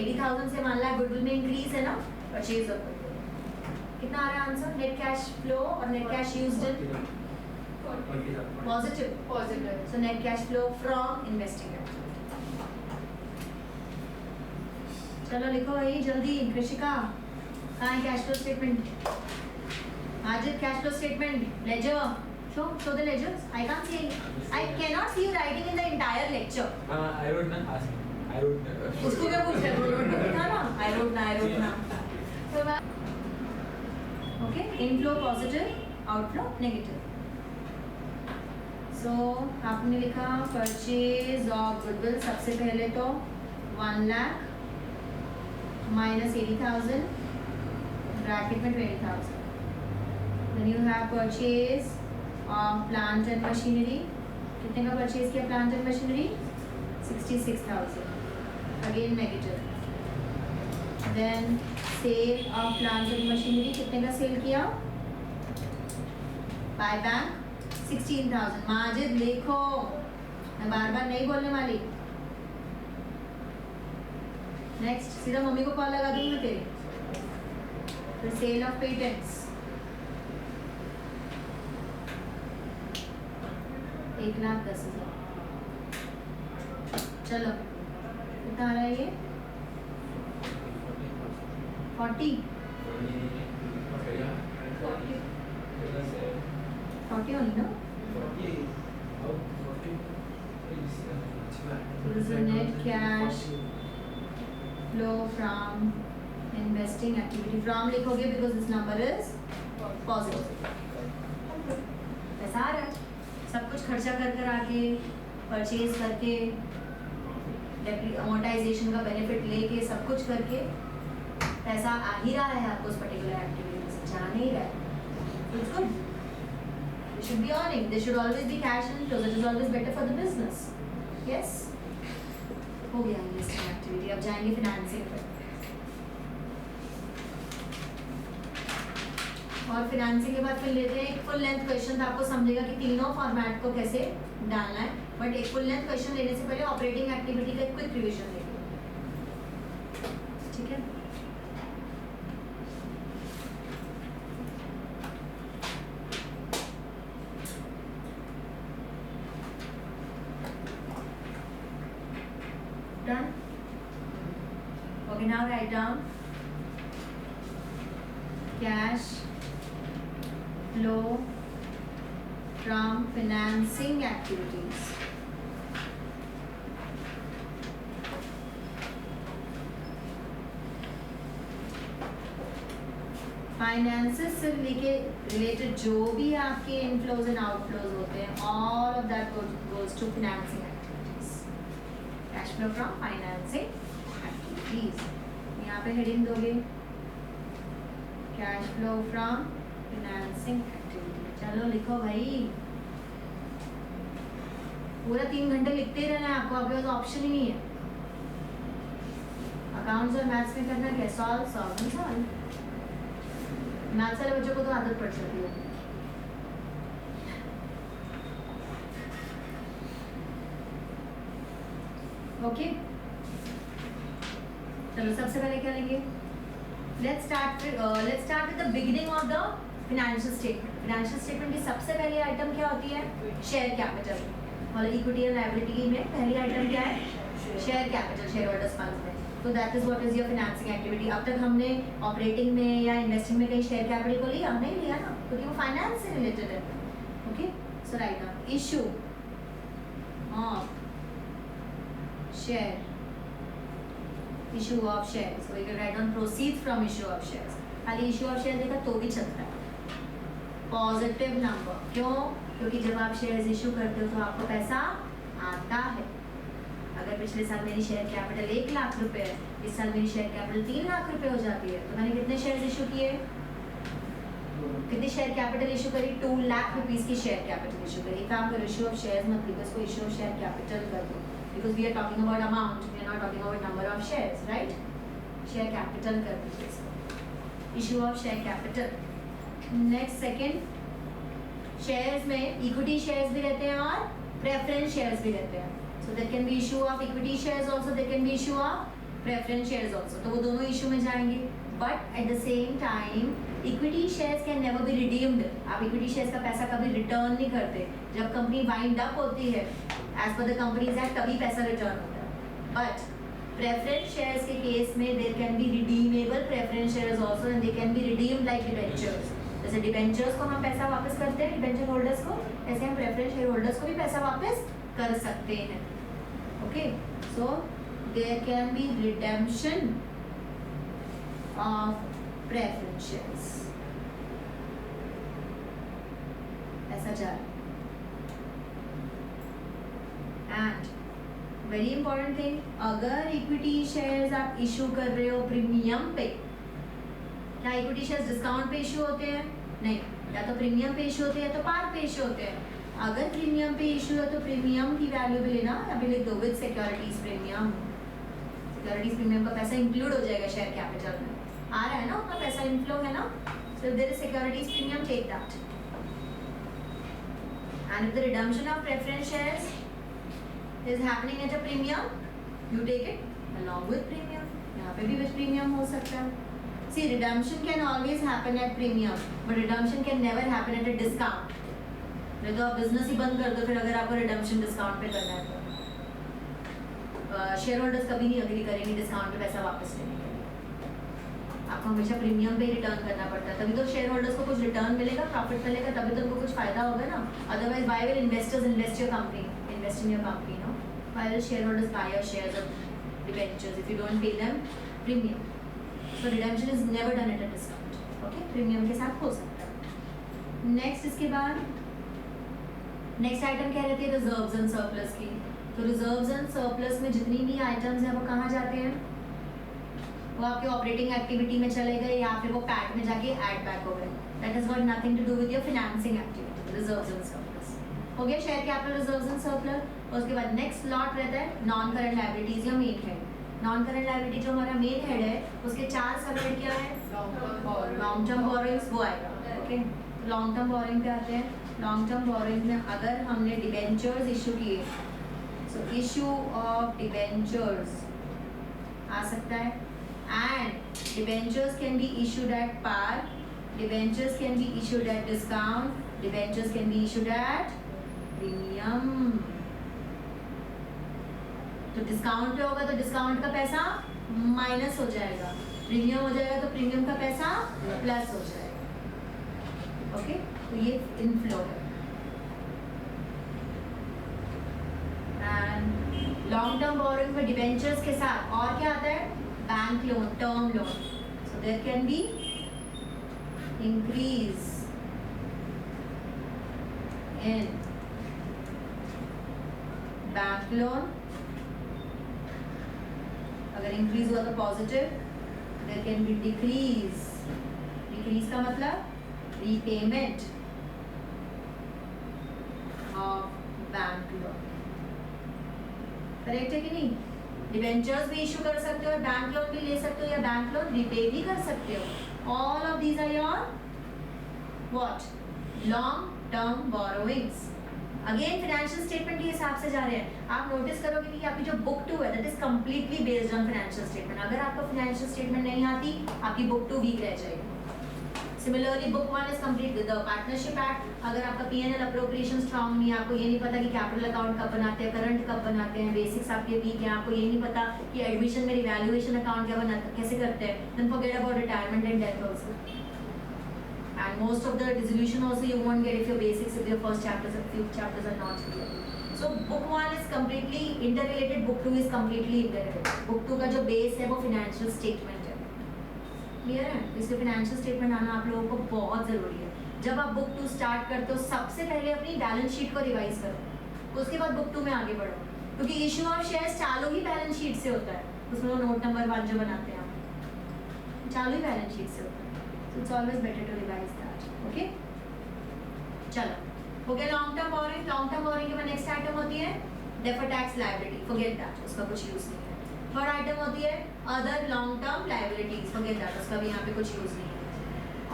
80,000 से मान ला goodwill में इंक्रीज है ना, परचेज ऑफ गुडविल। कितना आ रहा है आंसर? नेट कैश फ्लो और net cash used in positive. So net cash flow from investing activity. चलो लिखो भाई जल्दी। कृषिका कहाँ है cash flow statement? Ajit cash flow statement ledger show the ledgers. I can't see any. I cannot see you writing in the entire lecture. I wrote ना, ask me. I wrote उसको क्या पूछ रहे हो? नोट लिखा ना, I wrote ना। तो मैं okay, inflow positive, outflow negative. So आपने लिखा purchase of goodwill, सबसे पहले तो 1 लाख minus 80,000 bracket में 20,000. Then you have purchase plant and machinery. कितने का परचेज किया plant and machinery? 66,000, again negative. Then sale of plant and machinery, कितने का सेल किया? By bank 16,000। माजिद लिखो, मैं बार बार नहीं बोलने वाली। नेक्स्ट सीधा मम्मी को कॉल लगा दूंगी तेरे। फिर सेल ऑफ पेटेंट्स 1,10,000। चलो कितना आ रहा है ये? 40 only, no? So this is the net cash flow from investing activity. From लिखोगे because this number is positive. ऐसा आ रहा है, सब कुछ खर्चा कर आके परचेज करके अमोर्टाइजेशन का बेनिफिट लेके सब कुछ करके पैसा आ ही रहा है आपको उस पर्टिकुलर एक्टिविटी से, जा नहीं रहा है। It's good, they should be earning, they should always be cash inflows, it is always better for the business. Yes, हो गया इन्वेस्टिंग एक्टिविटी। अब जाएंगे फिनेंसिंग पे। और फिनेंसिंग के बाद फिर लेते हैं एक फुल लेंथ क्वेश्चन, तो आपको समझेगा कि तीनों फॉर्मेट को कैसे डालना है। बट एक फुल लेंथ क्वेश्चन लेने से पहले ऑपरेटिंग एक्टिविटी का क्विक रिवीजन देखो, ठीक है? Done? Okay, now write down cash flow from financing activities. Finances से रिलेटेड जो भी आपके इनफ्लोज एंड आउटफ्लोज होते हैं, all of that goes to financing activities. Cash flow from financing activities, यहाँ पे हेडिंग दोगे cash flow from financing activity. चलो लिखो भाई। पूरा 3 घंटे लिखते ही रहना है आपको, आपके पास ऑप्शन ही नहीं है। अकाउंट्स और मैथ्स में करना क्या, सॉल्व सॉल्व सॉल्व। मैथ्स वाले बच्चों को तो आदत पड़ जाती है। ओके चलो सबसे पहले क्या लेंगे, let's start with the beginning of the financial statement. Financial statement की सबसे पहली आइटम क्या होती है, शेयर कैपिटल। और इक्विटी एंड लायबिलिटी में पहली आइटम क्या है, share capital, share holders funds में। तो that is what is your financing activity. अब तक हमने ऑपरेटिंग में या इन्वेस्टिंग में कहीं शेयर कैपिटल को लिया नहीं लिया ना, क्योंकि वो फाइनेंस से रिलेटेड है। Okay so right now issue of share, issue of share, so you can write down proceeds from issue of shares. खाली इशू ऑफ शेयर देखा तो भी चलता है। पॉजिटिव नंबर, क्यों, क्योंकि जब आप शेयर्स इशू करते हो तो आपको पैसा आता है। अगर पिछले साल मेरी शेयर कैपिटल 1 लाख रुपए है, इस साल मेरी शेयर कैपिटल 3 लाख रुपए हो जाती है, तो मैंने कितने शेयर्स इशू किए, कितनी शेयर कैपिटल इशू करी, 2 लाख रुपीस की शेयर कैपिटल इशू करी। काम करो इशू ऑफ शेयर्स मत लिखो, इसको इशू ऑफ शेयर कैपिटल कर दो, because we are talking about amount, we are not talking about number of shares, right. Share capital कर दीजिए इसको, issue of share capital. Next second, shares में equity shares भी रहते हैं और प्रेफरेंस शेयर्स भी रहते हैं। So there can be issue of equity shares also, there can be issue of preference shares also. तो वो दोनों इशू में जाएंगे, but at the same time equity shares can never be redeemed. आप equity shares का पैसा कभी return नहीं करते। जब कंपनी वाइंड अप होती है as per the companies act तभी पैसा रिटर्न होता है। बट प्रेफरेंस शेयर्स के केस में there can be redeemable preference shares also and they can be redeemed like debentures. जैसे डिबेंचर्स को हम पैसा वापस करते हैं डिबेंचर होल्डर्स को, ऐसे हम प्रेफरेंस शेयर होल्डर्स को भी पैसा वापस कर सकते हैं। Okay so there can be redemption of preference shares, ऐसा जा रहा है। एंड वेरी इंपॉर्टेंट थिंग, अगर इक्विटी शेयर्स आप इशू कर रहे हो प्रीमियम पे, क्या इक्विटी शेयर्स डिस्काउंट पे इशू होते हैं, नहीं, या तो प्रीमियम पे इशू होते हैं या तो पार पे इशू होते हैं। अगर प्रीमियम पे इशू है तो प्रीमियम की वैल्यू भी लेना, अभी लिख दो with securities premium. Securities premium का पैसा इंक्लूड हो जाएगा शेयर कैपिटल में, आ रहा है ना उनका पैसा, इनफ्लो है ना। So there is securities premium, take that. And if the redemption of preference shares is happening at a premium, you take it along with premium. यहाँ पे भी विद प्रीमियम हो सकता है। See, redemption can always happen at premium, but redemption can never happen at a discount. नहीं तो आप business ही बंद कर दो फिर, अगर आपको रिडम्पशन डिस्काउंट पे करना है तो शेयर होल्डर्स कभी नहीं अग्री करेंगे डिस्काउंट पे पैसा वापस लेने के लिए। आपको हमेशा प्रीमियम पे ही रिटर्न करना पड़ता है, तभी तो शेयर होल्डर्स को कुछ रिटर्न मिलेगा, प्रॉफिट मिलेगा, तभी तो उनको कुछ फायदा होगा ना। Otherwise why will investors invest your company, invest in your company, no. Why will shareholders buy your shares of debentures if you don't pay them premium. So redemption is never done at a discount. Okay, premium के साथ हो सकता है। Next इसके बाद next item क्या रहती है, रिजर्व्स एंड सरप्लस की। तो रिजर्व्स एंड सरप्लस में जितनी भी आइटम्स हैं वो कहाँ जाते हैं, वो आपके ऑपरेटिंग एक्टिविटी में चले गए या फिर वो पैट में जाके ऐड बैक हो गए। That is got nothing to do with your financing activity, reserves and surplus हो गया, share capital, reserves and surplus. उसके बाद नेक्स्ट लॉट रहता है नॉन करंट लायबिलिटीज या main head. Non current liability जो हमारा मेन हेड है उसके 4 सब हेड क्या है, लॉन्ग टर्म बोरोइंग्स, वो आएगा। ओके लॉन्ग टर्म बोरोइंग पे आते हैं। लॉन्ग टर्म बोरोइंग में अगर हमने डिबेंचर्स इशू किए, सो इशू ऑफ डिबेंचर्स आ सकता है। And debentures can be issued at par, debentures can be issued at discount, debentures can be issued at premium. तो डिस्काउंट पे होगा तो डिस्काउंट का पैसा माइनस हो जाएगा, प्रीमियम हो जाएगा तो प्रीमियम का पैसा प्लस हो जाएगा। ओके तो ये इनफ्लो है। एंड लॉन्ग टर्म बोरोइंग में डिबेंचर्स के साथ और क्या आता है, bank loan, term loan. So there can be increase in bank loan, अगर इंक्रीज हुआ तो positive, there can be decrease, decrease का मतलब repayment of bank loan. Correct है कि नहीं? डिबेंचर्स भी इशू कर सकते हो, बैंक लोन भी ले सकते हो, या बैंक लोन रिपे भी कर सकते हो। All of these are your what? Long term borrowings. Again financial statement के हिसाब से जा रहे हैं। आप नोटिस करोगे कि आपकी जो बुक 2 है that is completely based on financial statement. अगर आपको फाइनेंशियल स्टेटमेंट नहीं आती, आपकी बुक 2 वीक रह जाएगी। Similarly book 1 is complete with the partnership act. अगर आपका पीएनएल अप्रोप्रिएशन स्ट्रांग नहीं है, आपको ये नहीं पता कि कैपिटल अकाउंट कब बनाते हैं, करंट कब बनाते हैं, बेसिक्स आपके वीक हैं, आपको ये नहीं पता कि एडमिशन में रिवैल्यूएशन अकाउंट क्या बनाते कैसे करते हैं, then forget about retirement and death also. And most of the dissolution also you won't get if your basics, if your first chapters and few chapters are not clear. So book 1 is completely interrelated, book 2 is completely interrelated. Book 2 का जो base है वो financial statement है। Clear है? इसलिए financial statement आना आप लोगों को बहुत ज़रूरी है। जब आप book 2 start करते हो, सबसे पहले अपनी balance sheet को revise करो, उसके बाद book 2 में आगे बढ़ो, क्योंकि issue of shares चालू ही balance sheet से होता है। उसमें वो note number 1 जो बनाते हैं आप, चालू ही balance sheet से होता है। So it's always better to revise that. Okay? चलो, हो गया long term borrowing. Long term borrowing के बाद नेक्स्ट आइटम होती है deferred tax liability, forget that, उसका कुछ यूज नहीं है। थर्ड आइटम होती है other long term liabilities, forget that, उसका भी यहाँ पे कुछ यूज नहीं है।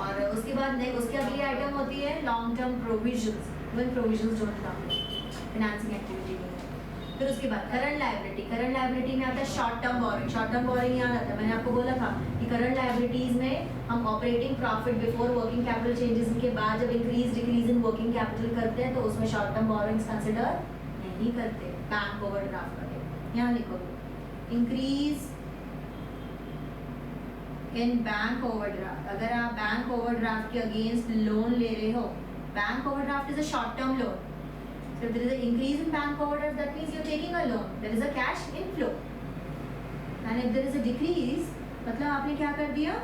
और उसके बाद उसके अगली आइटम होती है long term provisions, when provisions don't come financing activity में। फिर उसके बाद करंट लायबिलिटी। करंट लायबिलिटी में आता है short term borrowing. Short term borrowing याद आता है, मैंने आपको बोला था कि करंट लायबिलिटीज में हम operating profit before working capital changes के बाद जब increase decrease in working capital करते हैं तो उसमें शॉर्ट टर्म बोरिंग्स कंसिडर नहीं करते। बैंक ओवरड्राफ्ट करके यहाँ लिखोगे इंक्रीज इन बैंक ओवरड्राफ्ट। अगर आप बैंक ओवरड्राफ्ट के अगेंस्ट लोन ले रहे हो, bank overdraft is a short term loan. So if there is an increase in bank overdraft, that means you're taking a loan. There is a cash inflow. And if there is a decrease, मतलब आपने क्या कर दिया?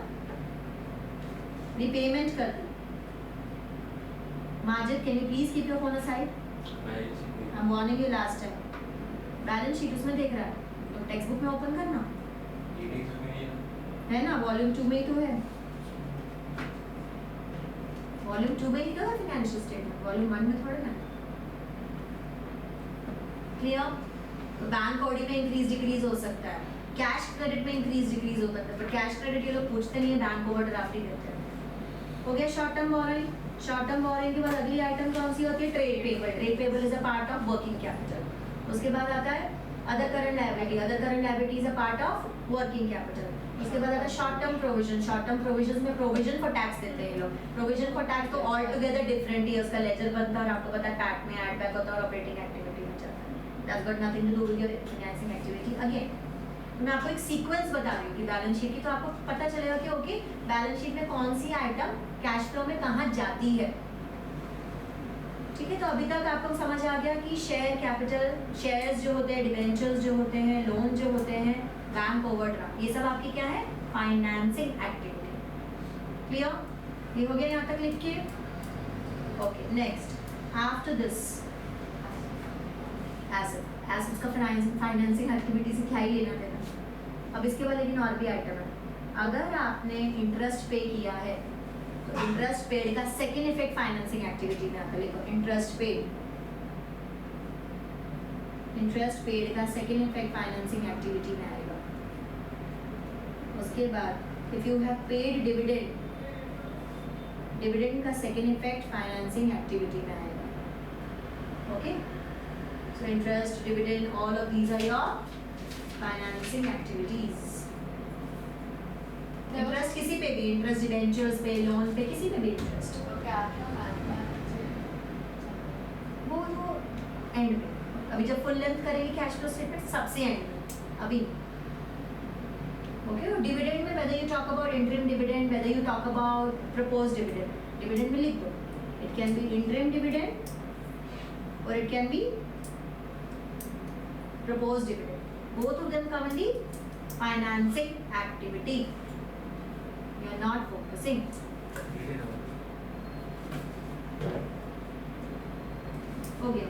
Repayment कर दी। Majid, can you please keep your phone aside? I'm warning you last time. Balance sheet उसमें देख रहा है, तो टेक्स्ट बुक में ओपन करना है ना, वॉल्यूम 2 में ही तो है। वॉल्यूम 2 में ही तो है फाइनेंशियल स्टेटमेंट, वॉल्यूम 1 में थोड़ा ना। क्लियर? तो बैंक ऑडी में इंक्रीज डिक्रीज हो सकता है, कैश क्रेडिट में इंक्रीज डिक्रीज हो सकता है, पर कैश क्रेडिट ये लोग पूछते नहीं है, बैंक ओवरड्राफ्ट ही देते हैं। हो गया short term borrowing. Short term borrowing के बाद अगली आइटम कौन सी होती है? Trade payable. Trade payable is a part of working capital. उसके बाद आता है other current liability. Other current liability is a part of working capital. उसके बाद आता है short term provision. Short term provision में प्रोविजन फॉर टैक्स देते हैं ये लोग। प्रोविजन फॉर टैक्स तो ऑल टुगेदर डिफरेंट ही है, उसका लेजर बनता है और आपको पता है पैट में ऐड बैक होता है और ऑपरेटिंग एक्टिविटी में जाता है। That's got nothing to do with your financing activity again. मैं आपको एक सीक्वेंस बता रही हूँ कि बैलेंस शीट की, तो आपको पता चलेगा कि ओके बैलेंस शीट में कौन सी आइटम कैश फ्लो में कहाँ जाती है। ठीक है, तो अभी तक आपको समझ आ गया कि शेयर कैपिटल, शेयर्स जो होते हैं, डिबेंचर्स जो होते हैं, लोन जो होते हैं, बैंक ओवरड्राफ्ट, ये सब आपकी क्या है? Financing activity. क्लियर? ये हो गया यहाँ तक लिख के? Okay, next after this assets का फाइनेंसिंग एक्टिविटी से क्या ही लेना देना। अब इसके बाद लेकिन और भी आइटम है। अगर आपने इंटरेस्ट पे किया है तो इंटरेस्ट पेड का सेकेंड इफेक्ट फाइनेंसिंग एक्टिविटी में आता है। लिखो इंटरेस्ट पेड। इंटरेस्ट पेड का सेकेंड इफेक्ट फाइनेंसिंग एक्टिविटी में आएगा। उसके बाद if you have paid dividend, dividend का सेकेंड इफेक्ट फाइनेंसिंग एक्टिविटी में आएगा। Okay, so interest, dividend, all of these are your financing activities. Interest किसी पे भी, इंटरेस्ट डिबेंचर्स पे, लोन पे, किसी पे भी इंटरेस्ट, वो एंड में। अभी जब फुल लेंथ करेंगे कैश फ्लो स्टेटमेंट सबसे एंड में, अभी ओके। और डिविडेंड में whether you talk about interim dividend, whether you talk about proposed dividend, dividend में लिख दो, it can be interim dividend or it can be proposed dividend. Both of them come in the financing activity. You are not focusing. हो गया।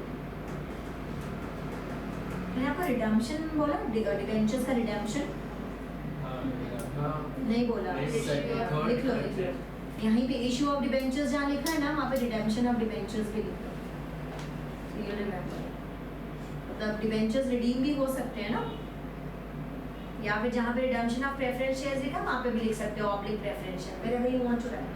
मैंने आपको redemption बोला, debentures का redemption नहीं बोला, लिख लो लिख लो। यहीं पे इशू ऑफ डिबेंचर्स जहाँ लिखा है ना, वहाँ पे रिडम्पशन ऑफ डिबेंचर्स भी लिख लो, so you'll remember. मतलब डिबेंचर्स रिडीम भी हो सकते हैं ना, या फिर जहाँ पे रिडम्पशन ऑफ प्रेफरेंस शेयर्स लिखा वहाँ पे भी लिख सकते हो oblique preference share, wherever you want to write.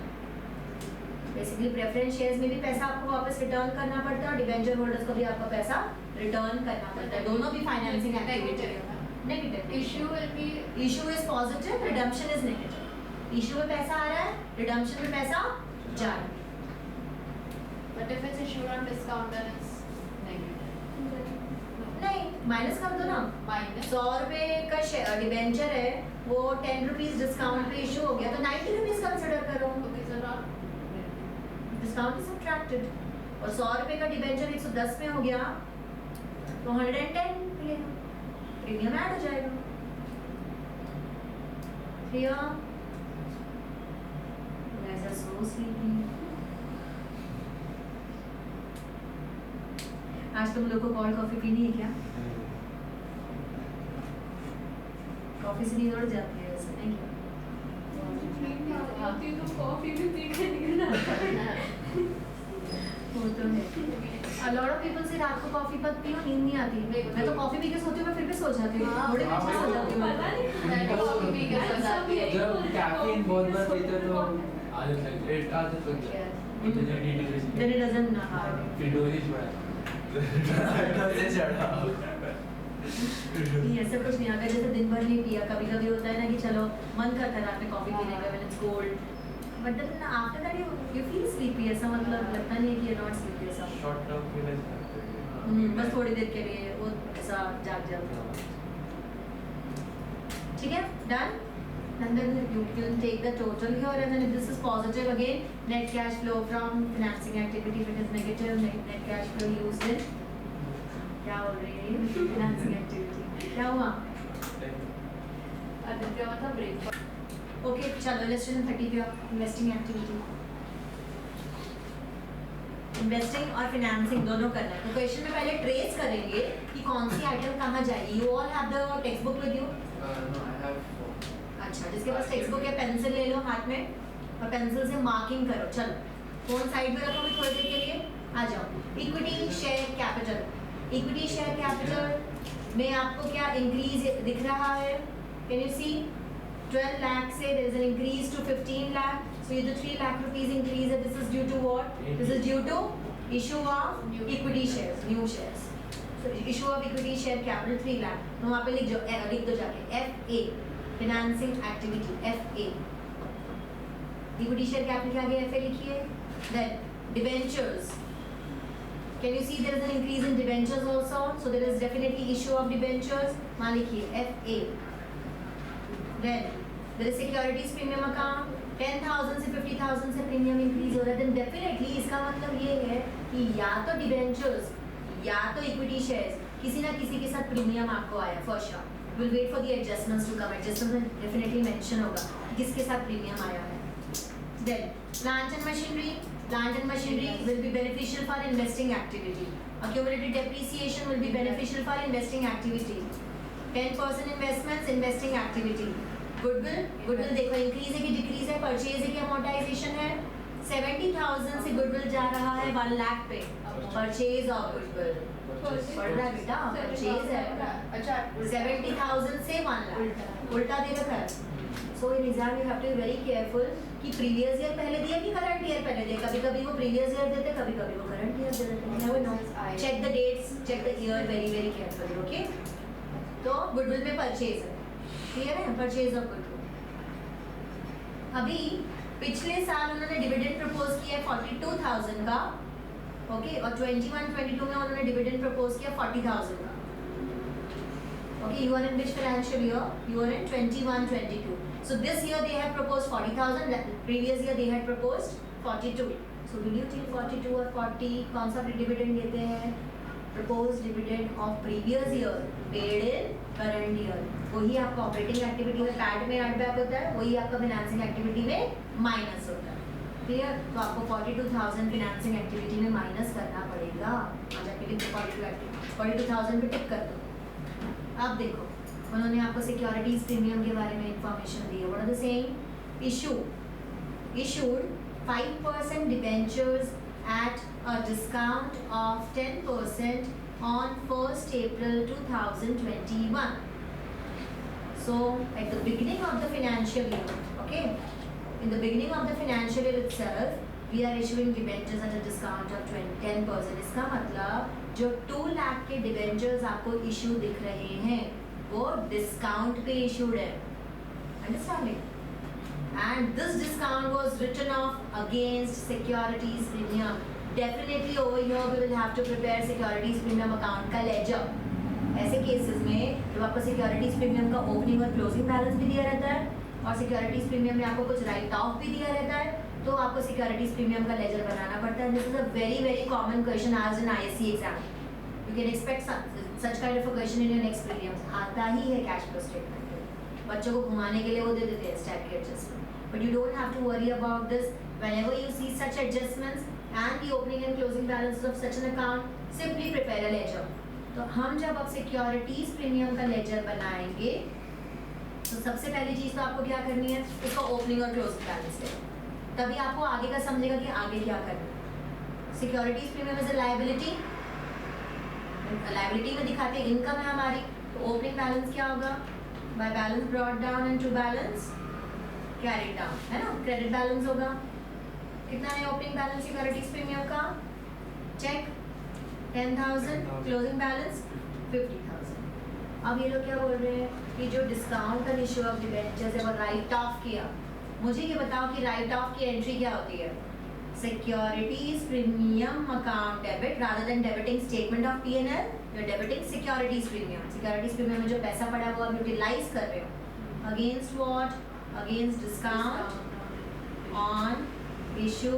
Basically preference shares में भी पैसा आपको वापस रिटर्न करना पड़ता है और डिबेंचर होल्डर्स को भी आपका पैसा रिटर्न करना पड़ता है, दोनों भी फाइनेंसिंग एक्टिविटी है. Negative. Issue will be issue is positive, redemption is negative. Issue में पैसा आ रहा है, रिडम्पशन में पैसा जा रहा है. but if it's issued on discount then it's negative. नहीं, माइनस कर दो ना. Minus 100 रुपए का डिबेंचर है, वो 10 रुपीज डिस्काउंट पे इशू हो गया तो 90 रुपीज कंसिडर करो. okay so not discount is subtracted. और 100 रुपए का डिबेंचर 110 में हो गया तो 110 मिलेगा, प्रीमियम ऐड हो जाएगा. Clear? Guys are so sleepy. आज तुम लोग को कोल्ड कॉफी पीनी है क्या? कॉफी से नींद उड़ जाती है वैसे, नहीं क्या? वो तो है. A lot of people say रात को कॉफी मत पियो, नींद नहीं आती. मैं तो कॉफी पी के सोती हूँ, मैं फिर भी सो जाती हूँ. हाँ, बड़े अच्छे से सो जाती हूँ. मैं तो कॉफी पी के सो जाती है. जब कैफीन बहुत बार पीते तो आदत लग जाती है. Then it doesn't harm. नहीं, ऐसा कुछ नहीं. अगर जैसे दिन भर नहीं पिया, कभी कभी होता है ना कि चलो मन करता है रात में कॉफी पीने का, when it's cold, but then after that you feel sleepy. ऐसा मतलब लगता नहीं है कि you're not sleepy ऐसा. बस थोड़ी देर के लिए वो ऐसा जाग जाता है. ठीक है, done. And then you can take the total here, and then if this is positive again, net cash flow from financing activity. If it is negative, net cash flow used in क्या बोल रही है financing activity. क्या हुआ? आदित्य मतलब break. Okay, चलो illustration 30 पे आप investing activity. इन्वेस्टिंग और फाइनेंसिंग दोनों करना है. तो क्वेश्चन में पहले ट्रेस करेंगे कि कौन सी आइटम कहाँ जाएगी. You all have the text book with you? No, I have अच्छा, जिसके पास टेक्स्ट बुक है पेंसिल ले लो हाथ में और पेंसिल से मार्किंग करो. चलो फोन साइड पे रखोगे थोड़ी देर के लिए. आ जाओ. Equity share capital. Equity share capital में आपको क्या इंक्रीज दिख रहा है? Can you see? 12 lakh से there is an increase to 15 lakh. So ये जो 3 lakh rupees increase है, this is due to what? This is due to issue of equity shares, new shares. So issue of equity share capital 3 lakh. तो वहाँ पे लिख दो जाके FA, financing activity FA. Equity share capital के आगे FA लिखिए. Then debentures. Can you see there is an increase in debentures also? So there is definitely issue of debentures. वहाँ लिखिए FA. Then there is securities premium account. 10,000 से 50,000 से premium increase हो रहा है. Then definitely इसका मतलब ये है कि या तो डिबेंचर्स या तो इक्विटी शेयर्स किसी ना किसी के साथ प्रीमियम आपको आया for sure. Will wait for the adjustments to come. Adjustment में डेफिनेटली मेंशन होगा किसके साथ प्रीमियम आया है. Then plant and machinery. Plant and machinery will be beneficial for investing activity. accumulated depreciation will be beneficial for investing activity. 10% investments investing activity. Goodwill देखो increase है कि decrease है, परचेज है कि अमोर्टाइजेशन है. 70,000 से गुडविल जा रहा है 1 लाख पे. परचेज ऑफ गुडविल पढ़ रहा है बेटा, परचेज है. अच्छा 70,000 से 1 लाख उल्टा दे रखा है. So in exam you have to be very careful कि प्रीवियस ईयर पहले दिया कि करंट ईयर पहले दिया. कभी कभी वो प्रीवियस ईयर देते, कभी कभी वो करंट ईयर दे देते. You never know. Check the dates, check the year very very carefully. Okay, तो गुडविल में परचेज है. क्लियर है? Purchase of goodwill. अभी पिछले साल उन्होंने डिविडेंड प्रपोज किया 42,000 का. ओके, और 21-22 में उन्होंने डिविडेंड प्रपोज किया 40,000 का. Okay, you are in which financial year? You are in 21-22. So this year they have proposed 40,000. Previous year they had proposed 42. So will you think 42 or 40 कौन सा dividend देते हैं? Proposed dividend of previous year paid in current year. वही आपका operating activity में pad में add back होता है, वही आपका फाइनेंसिंग एक्टिविटी में माइनस होता है. क्लियर? तो आपको 42,000 फाइनेंसिंग एक्टिविटी में माइनस करना पड़ेगा. आज जाके 42,000 पे टिक कर दो. अब देखो उन्होंने आपको सिक्योरिटीज प्रीमियम के बारे में इंफॉर्मेशन दी है. What are the saying? issued 5% debentures at a discount of 10% on 1st April 2021. So at the beginning of the financial year, okay, in the beginning of the financial year itself, we are issuing debentures at a discount of 10%. इसका मतलब जो 2 लाख के debentures आपको issue दिख रहे हैं वो discount पे issued है. Understanding? And this discount was written off against securities premium. Definitely over here we will have to prepare securities premium account का ledger. ऐसे केसेस में जब आपको सिक्योरिटीज प्रीमियम का ओपनिंग और क्लोजिंग बैलेंस भी दिया रहता है और सिक्योरिटीज प्रीमियम में आपको कुछ राइट ऑफ भी दिया रहता है तो आपको सिक्योरिटीज प्रीमियम का लेजर बनाना पड़ता है. This is a very common question आज in ISC exam. You can expect such kind of a question in your next prelims. आता ही है कैश फ्लो स्टेटमेंट पे. बच्चों को घुमाने के लिए वो दे देते हैं स्टैट के adjustment. But you don't have to worry about this. Whenever you see such adjustments and the opening and closing balance of such an account, simply prepare a ledger. तो हम जब अब सिक्योरिटीज प्रीमियम का laser बनाएंगे तो सबसे पहली चीज तो आपको क्या करनी है, इसका ओपनिंग और क्लोजिंग बैलेंस है. तभी आपको आगे का समझेगा कि आगे क्या करना है. Securities premium is a liability. Liability में दिखाते हैं इनकम है हमारी, तो ओपनिंग बैलेंस क्या होगा, bye balance brought down into balance carried down, है ना. क्रेडिट बैलेंस होगा. कितना है ओपनिंग बैलेंस सिक्योरिटीज प्रीमियम का, चेक 10,000, क्लोजिंग बैलेंस 50,000. अब ये लोग क्या बोल रहे हैं कि जो डिस्काउंट का इशू ऑफ डिबेंचर्स है वो राइट ऑफ किया. मुझे ये बताओ कि राइट ऑफ की एंट्री क्या होती है. Securities premium account debit rather than debiting statement of P&L, you debiting securities premium. Securities premium में जो पैसा पड़ा है वो आप यूटिलाइज कर रहे हो against what, against discount on issue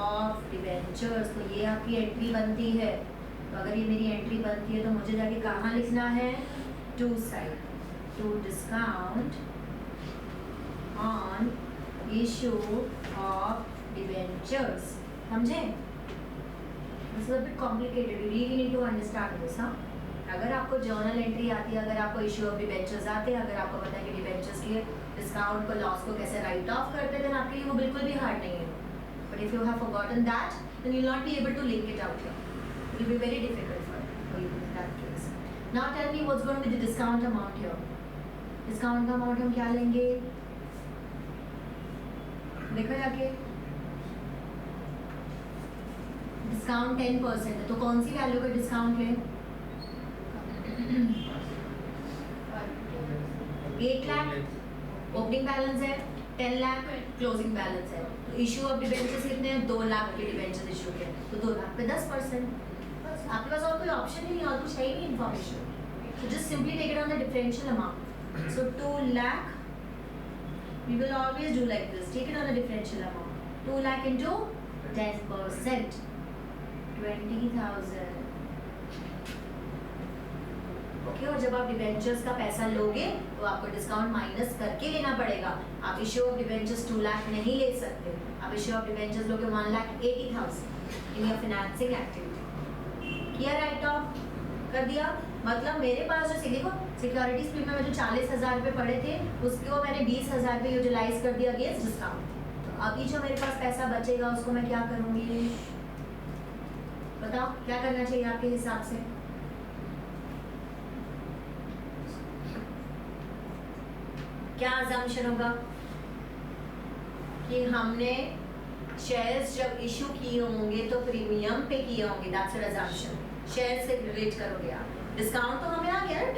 of debentures. तो ये आपकी एंट्री बनती है. तो अगर ये मेरी एंट्री बनती है तो मुझे जाके कहाँ लिखना है, to side, to discount on issue of debentures. समझे? This is a bit complicated. You really need to understand this. हाँ, अगर आपको जर्नल एंट्री आती है, अगर आपको इशू ऑफ डिबेंचर्स आते हैं, अगर आपको पता है कि डिबेंचर्स के डिस्काउंट को, लॉस को कैसे राइट ऑफ करते हैं, देन आपके लिए वो बिल्कुल भी हार्ड नहीं है. But if you have forgotten that then you will not be able to link it out here. It will be very difficult for you in that case. Now tell me what's going to be the discount amount here. Discount का amount हम क्या लेंगे, देखो जाके. Discount 10% है तो कौन सी value का डिस्काउंट लें. 8 लाख ओपनिंग बैलेंस है, 10 लाख क्लोजिंग बैलेंस है. तो इशू ऑफ डिबेंचर्स कितने हैं, 2 लाख के डिबेंचर्स इशू के. तो 2 लाख पे 10%. आपके पास और कोई ऑप्शन ही नहीं, और कुछ है ही नहीं information. So just simply take it on the differential amount. So 2 lakh we will always do like this, take it on the differential amount. 2 lakh into 10%, 20,000. Okay. और जब आप डिबेंचर्स का पैसा लोगे तो आपको डिस्काउंट माइनस करके लेना पड़ेगा. आप इश्यू ऑफ डिबेंचर्स 2 लाख नहीं ले सकते. आप इश्यू ऑफ डिबेंचर्स लोगे 1,80,000 इन योर फाइनेंसिंग एक्टिविटी. किया राइट ऑफ कर दिया. मतलब मेरे पास जो देखो सिक्योरिटीज प्रीमियम में जो 40,000 रुपये पड़े थे उसको मैंने 20,000 रुपये यूटिलाइज कर दिया अगेंस्ट डिस्काउंट. तो अभी जो मेरे पास पैसा बचेगा उसको मैं क्या करूँगी, बताओ क्या करना चाहिए आपके हिसाब से. क्या अजम्पशन होगा कि हमने शेयर्स जब इशू किए होंगे तो प्रीमियम पे किए होंगे. That's your assumption. शेयर से रिलेट करोगे आप. डिस्काउंट तो हमें आ गया ना.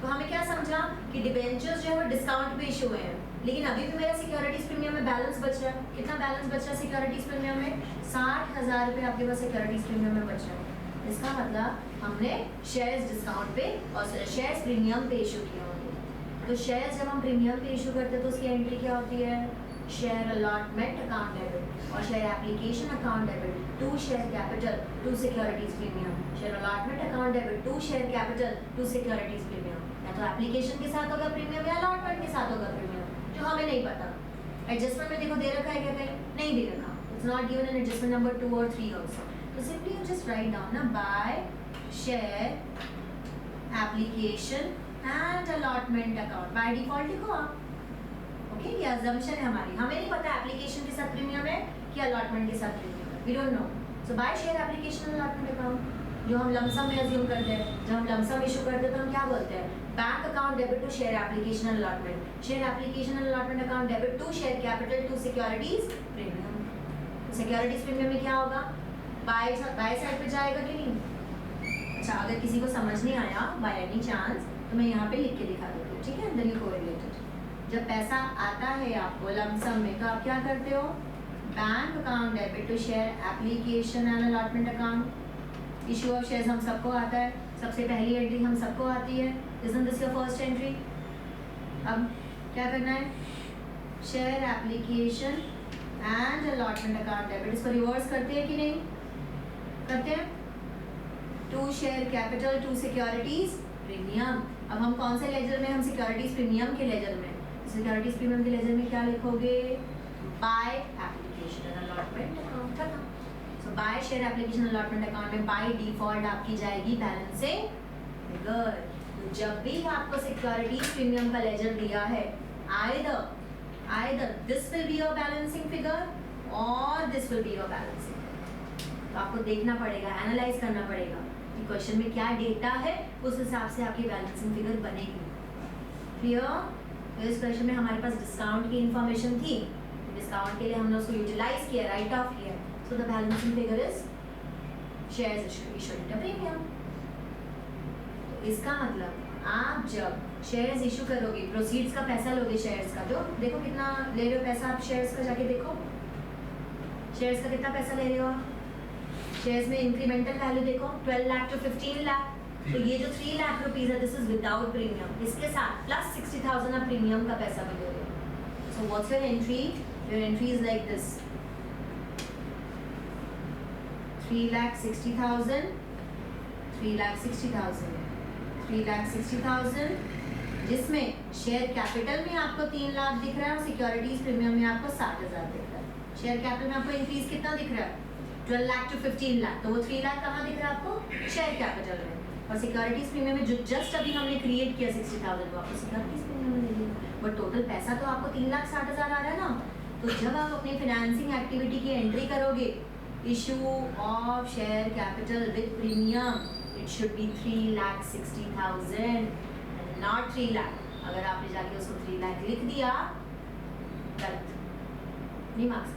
तो हमें क्या समझा कि डिबेंचर्स जो है वो डिस्काउंट पे इशू हुए हैं, लेकिन अभी भी मेरा सिक्योरिटीज प्रीमियम में बैलेंस बच रहा है. कितना बैलेंस बच रहा है सिक्योरिटीज प्रीमियम में, 60,000 रुपये आपके पास सिक्योरिटीज प्रीमियम में बच रहा है. इसका मतलब हमने शेयर्स डिस्काउंट पे और शेयर्स प्रीमियम पे इशू किए होंगे. तो शेयर्स जब हम प्रीमियम पे इशू करते हैं तो उसकी एंट्री क्या होती है, शेयर अलॉटमेंट अकाउंट डेबिट और share application account debit to share capital to securities premium. Share allotment account debit to share capital to securities premium. या तो एप्लीकेशन के साथ होगा प्रीमियम या अलॉटमेंट के साथ होगा प्रीमियम, जो हमें नहीं पता. एडजस्टमेंट में देखो दे रखा है क्या, कहीं नहीं दे रखा. It's not given in adjustment number 2 और 3 आल्सो. तो simply you just write down ना by share application and allotment account. By default लिखो आप. ओके, ये अजम्पशन है हमारी. हमें नहीं पता एप्लीकेशन के साथ प्रीमियम है कि अलॉटमेंट के साथ प्रीमियम है. We don't know. So by share application and allotment account. जो हम लमसम में अज्यूम करते हैं। जब हम लमसम इशू करते हैं तो हम क्या बोलते हैं, bank account debit to share application allotment, share application allotment account debit to share capital to securities premium. Securities premium में क्या होगा, बाय साइड पे जाएगा कि नहीं। अच्छा, अगर किसी को समझ नहीं आया बाय एनी चांस तो मैं यहाँ पे लिख के दिखा देती हूँ, ठीक है, देन यू कोरिलेटेड। जब पैसा आता है आपको लमसम में तो आप क्या करते हो, bank account debit to share application and allotment account. Issue of shares हम सबको आता है, सबसे पहली एंट्री हम सबको आती है, isn't this your first entry. अब क्या करना है, share application and allotment account debit, इसको रिवर्स करते हैं कि नहीं करते हैं, to share capital to securities premium. अब हम कौन से लेजर में, हम सिक्योरिटीज प्रीमियम के लेजर में, सिक्योरिटीज प्रीमियम के लेजर में क्या लिखोगे, बाय एप्लीकेशन अलॉटमेंट अकाउंट खत्म। So by share application allotment account में बाय डिफॉल्ट आपकी जाएगी बैलेंसिंग फिगर। तो जब भी आपको सिक्योरिटीज प्रीमियम का लेजर दिया है, either this will be your balancing figure और this will be your balancing. तो आपको देखना पड़ेगा, एनालाइज करना पड़ेगा कि क्वेश्चन में क्या डेटा है, उस हिसाब से आपकी बैलेंसिंग फिगर बनेगी। क्लियर। तो इस क्वेश्चन में हमारे पास डिस्काउंट की इंफॉर्मेशन थी, डिस्काउंट के लिए हमने उसको यूटिलाइज किया, राइट ऑफ किया। So the balancing figure is shares issued at a premium. तो इसका मतलब आप जब शेयर्स इशू करोगे, प्रोसीड्स का पैसा लोगे शेयर्स का, जो देखो कितना ले रहे हो पैसा आप शेयर्स का, जाके देखो शेयर्स का कितना पैसा ले रहे हो आप। शेयर्स में इंक्रीमेंटल वैल्यू देखो 12 लाख टू 15 लाख। तो ये जो 3 लाख रुपीज है, दिस इज विदाउट प्रीमियम, इसके साथ प्लस 60,000 आप प्रीमियम का पैसा भी दे रहे हो। So what's your entry, your entry is like this, 3,60,000, 3,60,000, 3,60,000, जिसमें शेयर कैपिटल में आपको 3 लाख दिख रहा है और सिक्योरिटीज प्रीमियम में आपको 60,000 दिख रहा है। शेयर कैपिटल में आपको इंक्रीज कितना दिख रहा है, 12 लाख टू 15 लाख। तो वो 3 लाख कहाँ दिख रहा है आपको, शेयर कैपिटल में। और सिक्योरिटीज प्रीमियम में जो जस्ट अभी हमने क्रिएट किया 60,000 को आपको सिक्योरिटीज प्रीमियम में दे दिया, बट टोटल पैसा तो आपको 3,60,000 आ रहा है ना। तो जब आप अपनी फाइनेंसिंग एक्टिविटी की एंट्री करोगे, issue of share capital with premium, it should be 3,60,000 not 3 lakh. अगर आपने जाके उसको 3 लाख लिख दिया, गलत, नहीं मार्क्स।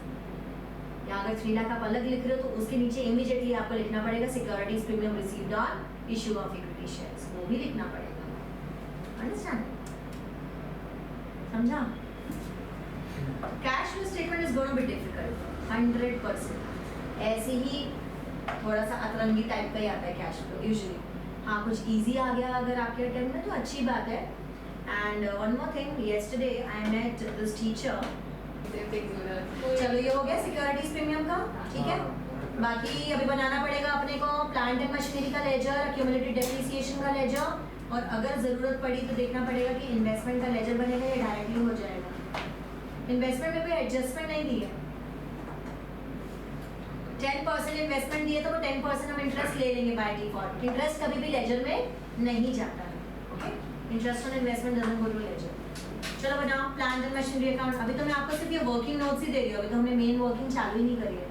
या अगर 3 लाख आप अलग लिख रहे हो तो उसके नीचे इमीडिएटली आपको लिखना पड़ेगा securities premium received on issue of equity shares, वो भी लिखना पड़ेगा। अंडरस्टैंड, समझा। Cash flow statement is going to be difficult 100%। ऐसे ही थोड़ा सा अतरंगी टाइप का ही आता है कैश फ्लो यूजुअली। हाँ, कुछ इजी आ गया अगर आपके अटेम्प्ट में तो अच्छी बात है। And one more thing, yesterday I met this teacher. चलो ये हो गया सिक्योरिटीज प्रीमियम का, ठीक है। बाकी अभी बनाना पड़ेगा अपने को प्लांट एंड मशीनरी का लेजर, एक्यूमुलेटेड डेप्रिसिएशन का लेजर, और अगर ज़रूरत पड़ी तो देखना पड़ेगा कि इन्वेस्टमेंट का लेजर बनेगा या डायरेक्टली हो जाएगा। इन्वेस्टमेंट में कोई एडजस्टमेंट नहीं दी है, 10% इन्वेस्टमेंट दिए तो वो 10% हम इंटरेस्ट ले लेंगे बाय डिफॉल्ट। इंटरेस्ट कभी भी लेजर में नहीं जाता है, okay. Interest on investment doesn't go to ledger. चलो बनाओ प्लांट एंड मशीनरी अकाउंट। अभी तो मैं आपको सिर्फ ये वर्किंग नोट्स ही दे रही हूँ, अभी तो हमने मेन वर्किंग चालू ही नहीं करी है।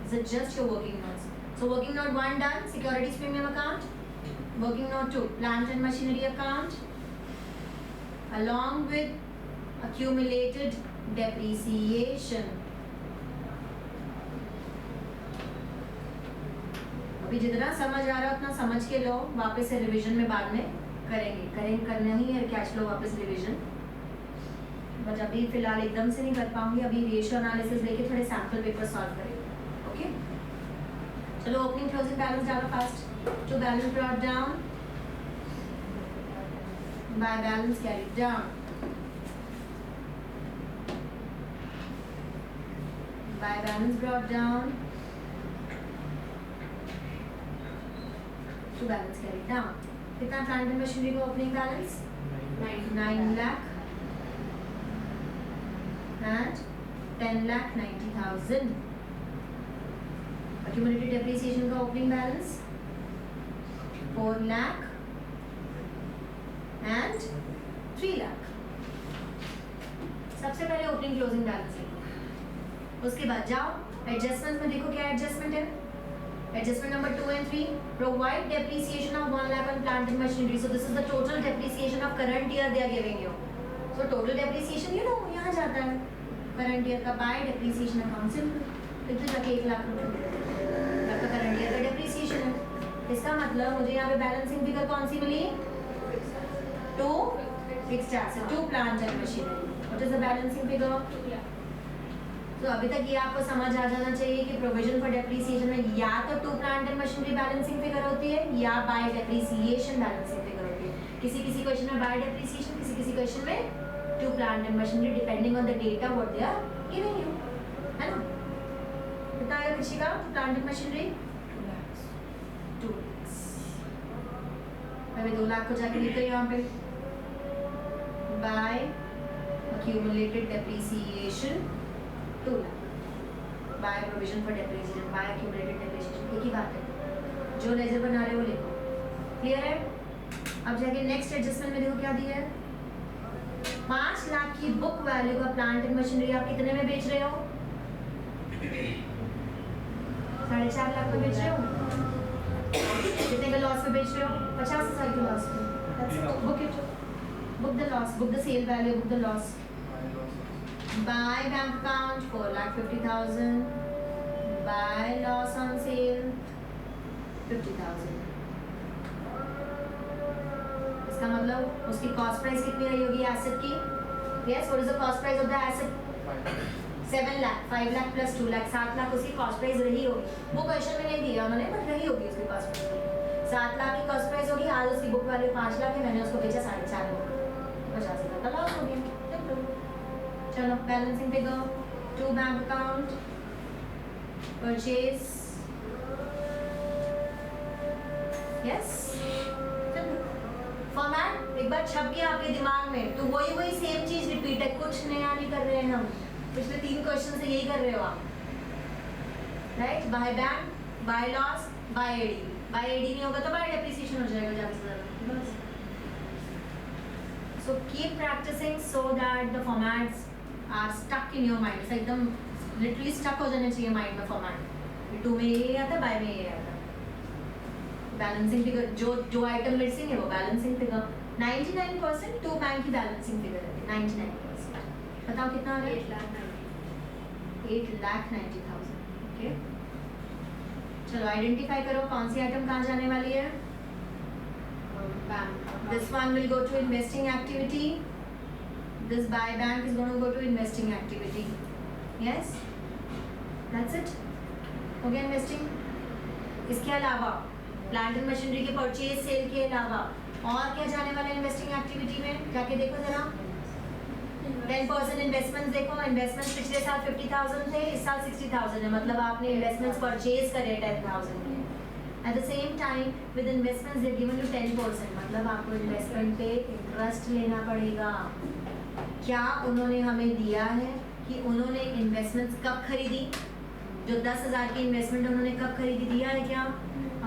It's just your working notes. So working note 1 done, securities premium account. Working note 2, plant and machinery account along with accumulated depreciation। अभी जितना समझ आ रहा है उतना समझ के लो, वापस से रिवीजन में बाद में करना ही है कैश फ्लो वापस रिवीजन। बट अभी फिलहाल एकदम से नहीं कर पाऊंगी, अभी रेशियो एनालिसिस लेके थोड़े सैम्पल पेपर सॉल्व करेंगे, ओके। चलो ओपनिंग क्लोजिंग बैलेंस डालो fast. To balance brought down by balance carried down, by balance brought down to balance carried down. कितना प्लांट एंड मशीनरी को opening balance 9 lakh and 10,90,000। Accumulated depreciation का opening balance 4 lakh and 3 lakh। सबसे पहले opening closing balance लिखो, उसके बाद जाओ adjustment में देखो क्या एडजस्टमेंट है। Adjustment number 2 and 3, provide depreciation of 1 lakh on plant and machinery. So this is the total depreciation of current year they are giving you. So total depreciation you know यहाँ जाता है current year का by depreciation account simple. कितने जाके 1 लाख रुपए आपका current year का depreciation है. इसका मतलब मुझे यहाँ पे बैलेंसिंग फिगर कौन सी मिली? 2 fixed asset, 2 plant and machinery. What is the balancing figure? तो अभी तक ये आपको समझ आ जाना चाहिए कि प्रोविजन फॉर डेप्रिसिएशन में या तो 2 plant and machinery balancing figure होती है या बाय डेप्रिसिएशन बैलेंसिंग फिगर होती है. किसी क्वेश्चन में बाय डेप्रिसिएशन, किसी क्वेश्चन में 2 plant and machinery depending on the data what they are giving you, है ना? कितना आएगा कृषि का प्लांट एंड मशीनरी? 2 lakhs. अभी 2 लाख को जाके लिखते हैं यहाँ पे bye accumulated depreciation 2 lakh by provision for depreciation by accumulated depreciation. एक ही बात है, जो लेजर बना रहे हो लिखो. क्लियर है? अब जाके नेक्स्ट एडजस्टमेंट में देखो क्या दिया है. 5 लाख की बुक वैल्यू का प्लांट एंड मशीनरी आप कितने में बेच रहे हो? 4.5 लाख में बेच रहे हो. कितने का लॉस में बेच रहे हो? 50,000 के लॉस में. Book it, book the loss, book the sale value, book the loss. By bank account 4,50,000. By loss on sale 50,000. इसका मतलब उसकी कॉस्ट प्राइस कितनी रही होगी एसेट की? Yes, what is the cost price of the asset? 7 lakh, 5 lakh plus 2 lakh, 7 lakh उसकी cost price रही होगी. वो क्वेश्चन में नहीं दिया उन्होंने, बट रही होगी उसकी कॉस्ट प्राइस. 7 लाख की कॉस्ट प्राइस होगी. आज उसकी बुक वैल्यू 5 लाख है, मैंने उसको बेचा 4.5 लाख, 50,000 का लॉस हो गया. चलो balancing figure 2 bank account purchase. Yes, format एक बार छप गया आपके दिमाग में तो वही सेम चीज रिपीट है, कुछ नया नहीं कर रहे हैं हम. पिछले 3 क्वेश्चन से यही कर रहे हो आप, right? By bank, by loss, by AD. By AD नहीं होगा तो बाय डेप्रिसिएशन हो जाएगा ज्यादा से ज्यादा. बस. So keep practicing so that the formats are stuck in your mind. ऐसा एकदम literally stuck हो जाने चाहिए माइंड में फॉर्मेट. 2 में ये आता है, बाय में ये आता है. बैलेंसिंग फिगर जो आइटम मिसिंग है वो बैलेंसिंग फिगर. 99% 2 बैंक की बैलेंसिंग फिगर है. 99%. बताओ कितना आ रहा है? 8,90,000. ओके, चलो आइडेंटिफाई करो कौन सी आइटम कहाँ जाने वाली है. This one will go to investing activity. This buy bank is going to go to investing activity. Yes, that's it. हो गया investing. इसके अलावा प्लांट एंड मशीनरी के परचेज सेल के अलावा और क्या जाने वाला है इन्वेस्टिंग एक्टिविटी में? जाके देखो जरा. 10% इन्वेस्टमेंट देखो. इन्वेस्टमेंट पिछले साल 50,000 थे, इस साल 60,000 है. मतलब आपने इन्वेस्टमेंट्स परचेज करे 10,000 के. At the same time, with investments they have given you 10%. मतलब आपको इन्वेस्टमेंट पे इंटरेस्ट लेना पड़ेगा. क्या उन्होंने हमें दिया है कि उन्होंने इन्वेस्टमेंट्स कब खरीदी? जो 10,000 की इन्वेस्टमेंट उन्होंने कब खरीदी, दिया है क्या?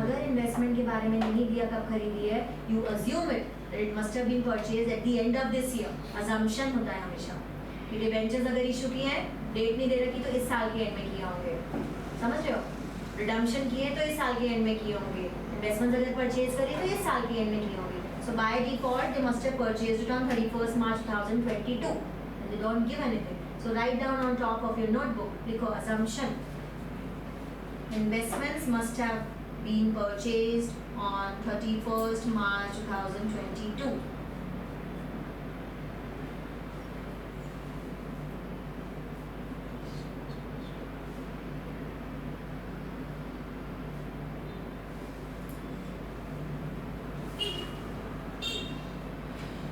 अगर इन्वेस्टमेंट के बारे में नहीं दिया कब खरीदी है, you assume it must have been purchased at the end of this year. assumption होता है हमेशा कि डिबेंचर्स अगर इशू किए हैं, डेट नहीं दे रखी तो इस साल के एंड में किए होंगे. समझ रहे हो? रिडम्पशन किए तो इस साल के एंड में किए होंगे. इन्वेस्टमेंट अगर परचेज करी तो इस साल के एंड में किए होंगे. So by default they must have purchased it on 31st March 2022 and they don't give anything. So write down on top of your notebook, लिखो assumption. Investments must have been purchased on 31st March 2022.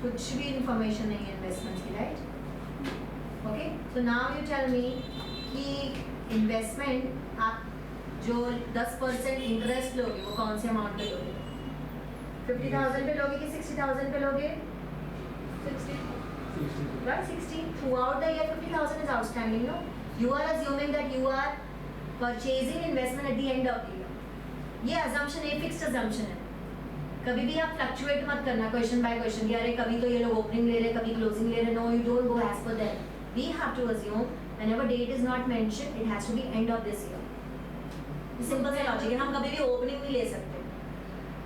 कुछ भी information नहीं है investment की, right? Okay, so now you tell me कि investment आप जो 10% interest लोगे वो कौन से अमाउंट पे लोगे? 50,000 पे लोगे कि 60,000 पे लोगे? 60. Right, 60. Throughout the year 50,000 is outstanding, no? You are assuming that you are purchasing investment at the end of the year. ये assumption एक fixed assumption है. कभी भी आप फ्लक्चुएट मत करना क्वेश्चन बाय क्वेश्चन कि अरे कभी तो ये लोग ओपनिंग ले रहे, कभी क्लोजिंग ले रहे. No, you don't go as per that. We have to assume whenever date is not mentioned, it has to be end of this year. Simple सा लॉजिक है, हम कभी भी ओपनिंग नहीं ले सकते,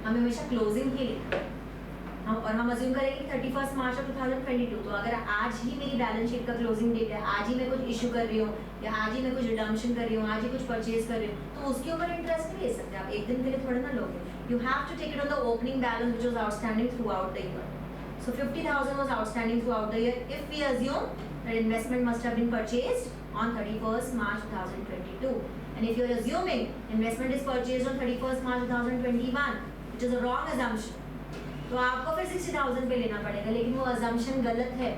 हम हमेशा क्लोजिंग ही लेते हैं। हम अज्यूम करेंगे 31 मार्च 2022, तो अगर आज ही मेरी बैलेंस शीट का क्लोजिंग डेट है, आज ही मैं कुछ इशू कर रही हूँ या आज ही मैं कुछ रिडम्पशन कर रही हूँ, आज ही कुछ परचेज कर रही हूँ, तो उसके ऊपर इंटरेस्ट नहीं ले सकते आप, एक दिन के लिए थोड़ा ना लोगे। You have to take it on the opening balance which was outstanding throughout the year. So 50,000 was outstanding throughout the year. If we assume that investment must have been purchased on 31st March 2022, and if you are assuming investment is purchased on 31st March 2021, which is a wrong assumption, तो आपको फिर 60,000 पे लेना पड़ेगा, लेकिन वो assumption गलत है।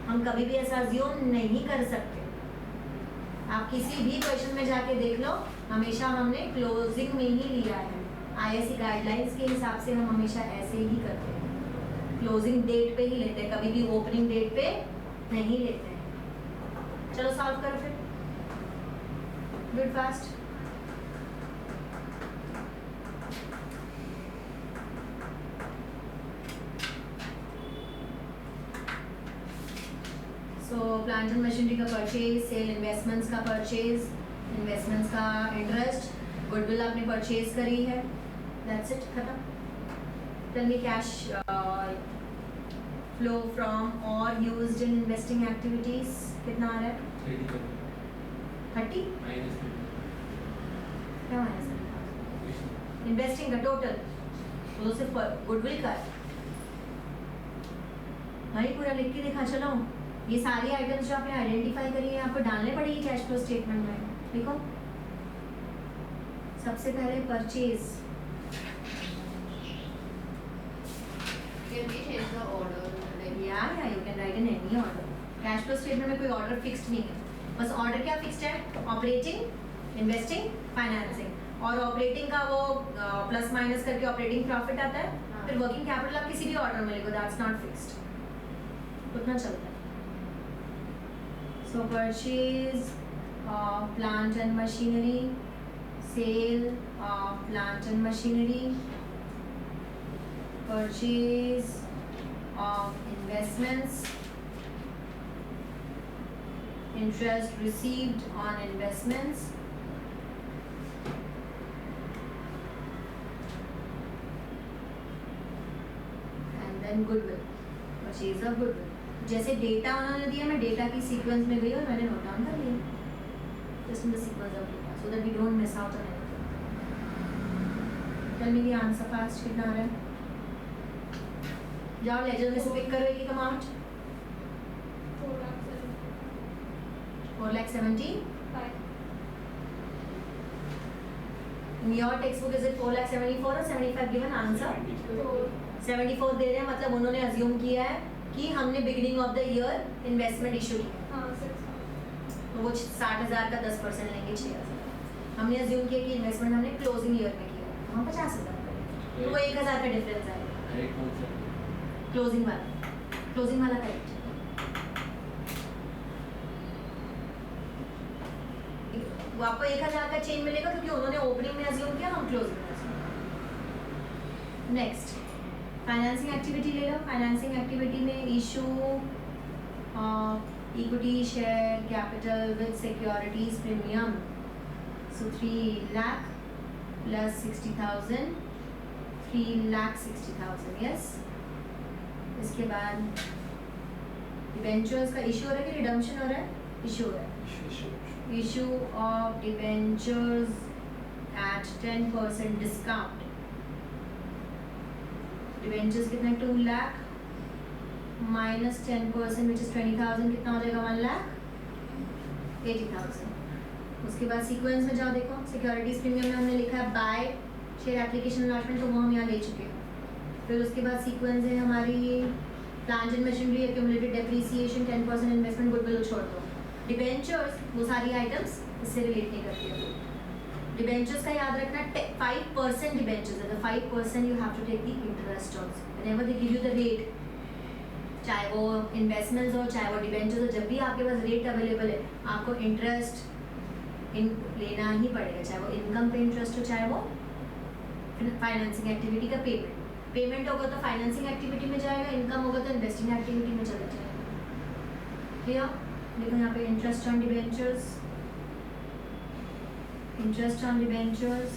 हम कभी भी ऐसा assume नहीं कर सकते। आप किसी भी क्वेश्चन में जाके देख लो, हमेशा हमने क्लोजिंग में ही लिया है। ISC गाइडलाइंस के हिसाब से हम हमेशा ऐसे ही करते हैं, क्लोजिंग डेट पे ही लेते हैं, कभी भी ओपनिंग डेट पे नहीं लेते हैं। चलो सॉल्व करो फिर, good fast. So plant and machinery का परचेज, सेल इन्वेस्टमेंट्स का परचेज, इन्वेस्टमेंट्स का इंटरेस्ट, गुडविल आपने परचेज करी है, दैट्स इट, खत्म। Tell me cash flow from or used in investing activities कितना आ रहा है? 30 क्या माइनस? इन्वेस्टिंग का टोटल वो तो सिर्फ गुडविल का है भाई, पूरा लिख के दिखा चलो। ये सारी आइटम्स जो आपने आइडेंटिफाई करी है आपको डालने पड़ेगी कैश फ्लो स्टेटमेंट में। देखो सबसे पहले purchase, Can we change the order? या you can write in any order. Cash flow statement में कोई ऑर्डर फिक्स्ड नहीं है, बस ऑर्डर क्या फिक्स्ड है? Operating, investing, financing. और ऑपरेटिंग का वो प्लस माइनस करके ऑपरेटिंग प्रॉफिट आता है, फिर वर्किंग कैपिटल आप किसी भी ऑर्डर में लिखो, दैट्स नॉट फिक्स्ड, उतना चलता है। So purchase of plant and machinery, sale of plant and machinery, purchase of investments, interest received on investments, and then goodwill, purchase of goodwill। जैसे डेटा उन्होंने दिया, मैं डेटा की सीक्वेंस में गई और मैंने नोट डाउन कर लिया, just in the sequence of data so that we don't miss out on anything। Tell me the answer fast, कितना आ रहा है? जाओ लेजर में से पिक करो एक amount. 4,70,000। In your textbook is it 4,74,000 or 75 given answer? 74 दे रहे हैं, मतलब उन्होंने अज्यूम किया है कि हमने beginning of the year investment issue किया, तो वो 60,000 का 10% लेंगे, 6,000। हमने अज्यूम किया कि इन्वेस्टमेंट हमने क्लोजिंग ईयर में किया, तो हम 50,000 करेंगे, तो वो 1,000 का डिफरेंस आएगा। क्लोजिंग वाला करेक्ट। वो आपको 1,000 का चेंज मिलेगा क्योंकि उन्होंने ओपनिंग में अज्यूम किया, हम क्लोजिंग में अज्यूम। नेक्स्ट फाइनेंसिंग एक्टिविटी ले लो। फाइनेंसिंग एक्टिविटी में issue equity share capital with securities premium, so 3 lakh plus 60,000, 3,60,000, yes. इसके बाद डिबेंचर्स का इशू हो रहा है कि रिडम्पशन हो रहा है? इशू हो रहा है। Issue of debentures at 10% discount. Debentures कितना? 2 लाख माइनस 10% विच इज 20,000, कितना हो जाएगा? 1,80,000। उसके बाद सीक्वेंस में जाओ, देखो सिक्योरिटीज प्रीमियम में हमने लिखा है बाय शेयर एप्लीकेशन अलॉटमेंट, तो वो हम यहाँ ले चुके हैं। फिर उसके बाद सीक्वेंस है हमारी plant and machinery, accumulated depreciation, 10% investment, goodwill छोड़ दो। डिबेंचर्स वो सारी आइटम्स इससे रिलेट नहीं करती है। डिबेंचर्स का याद रखना 5% डिबेंचर्स है, तो 5% you have to take the interest also whenever they give you the rate, चाहे वो इन्वेस्टमेंट्स हो चाहे वो डिबेंचर्स हो, जब भी आपके पास रेट अवेलेबल है आपको इंटरेस्ट लेना ही पड़ेगा, चाहे वो इनकम पे इंटरेस्ट हो चाहे वो फाइनेंसिंग एक्टिविटी का पेमेंट होगा तो फाइनेंसिंग एक्टिविटी में जाएगा, इनकम होगा तो इन्वेस्टिंग एक्टिविटी में चला जाएगा। क्लियर? देखो यहाँ पे interest on debentures, interest on debentures,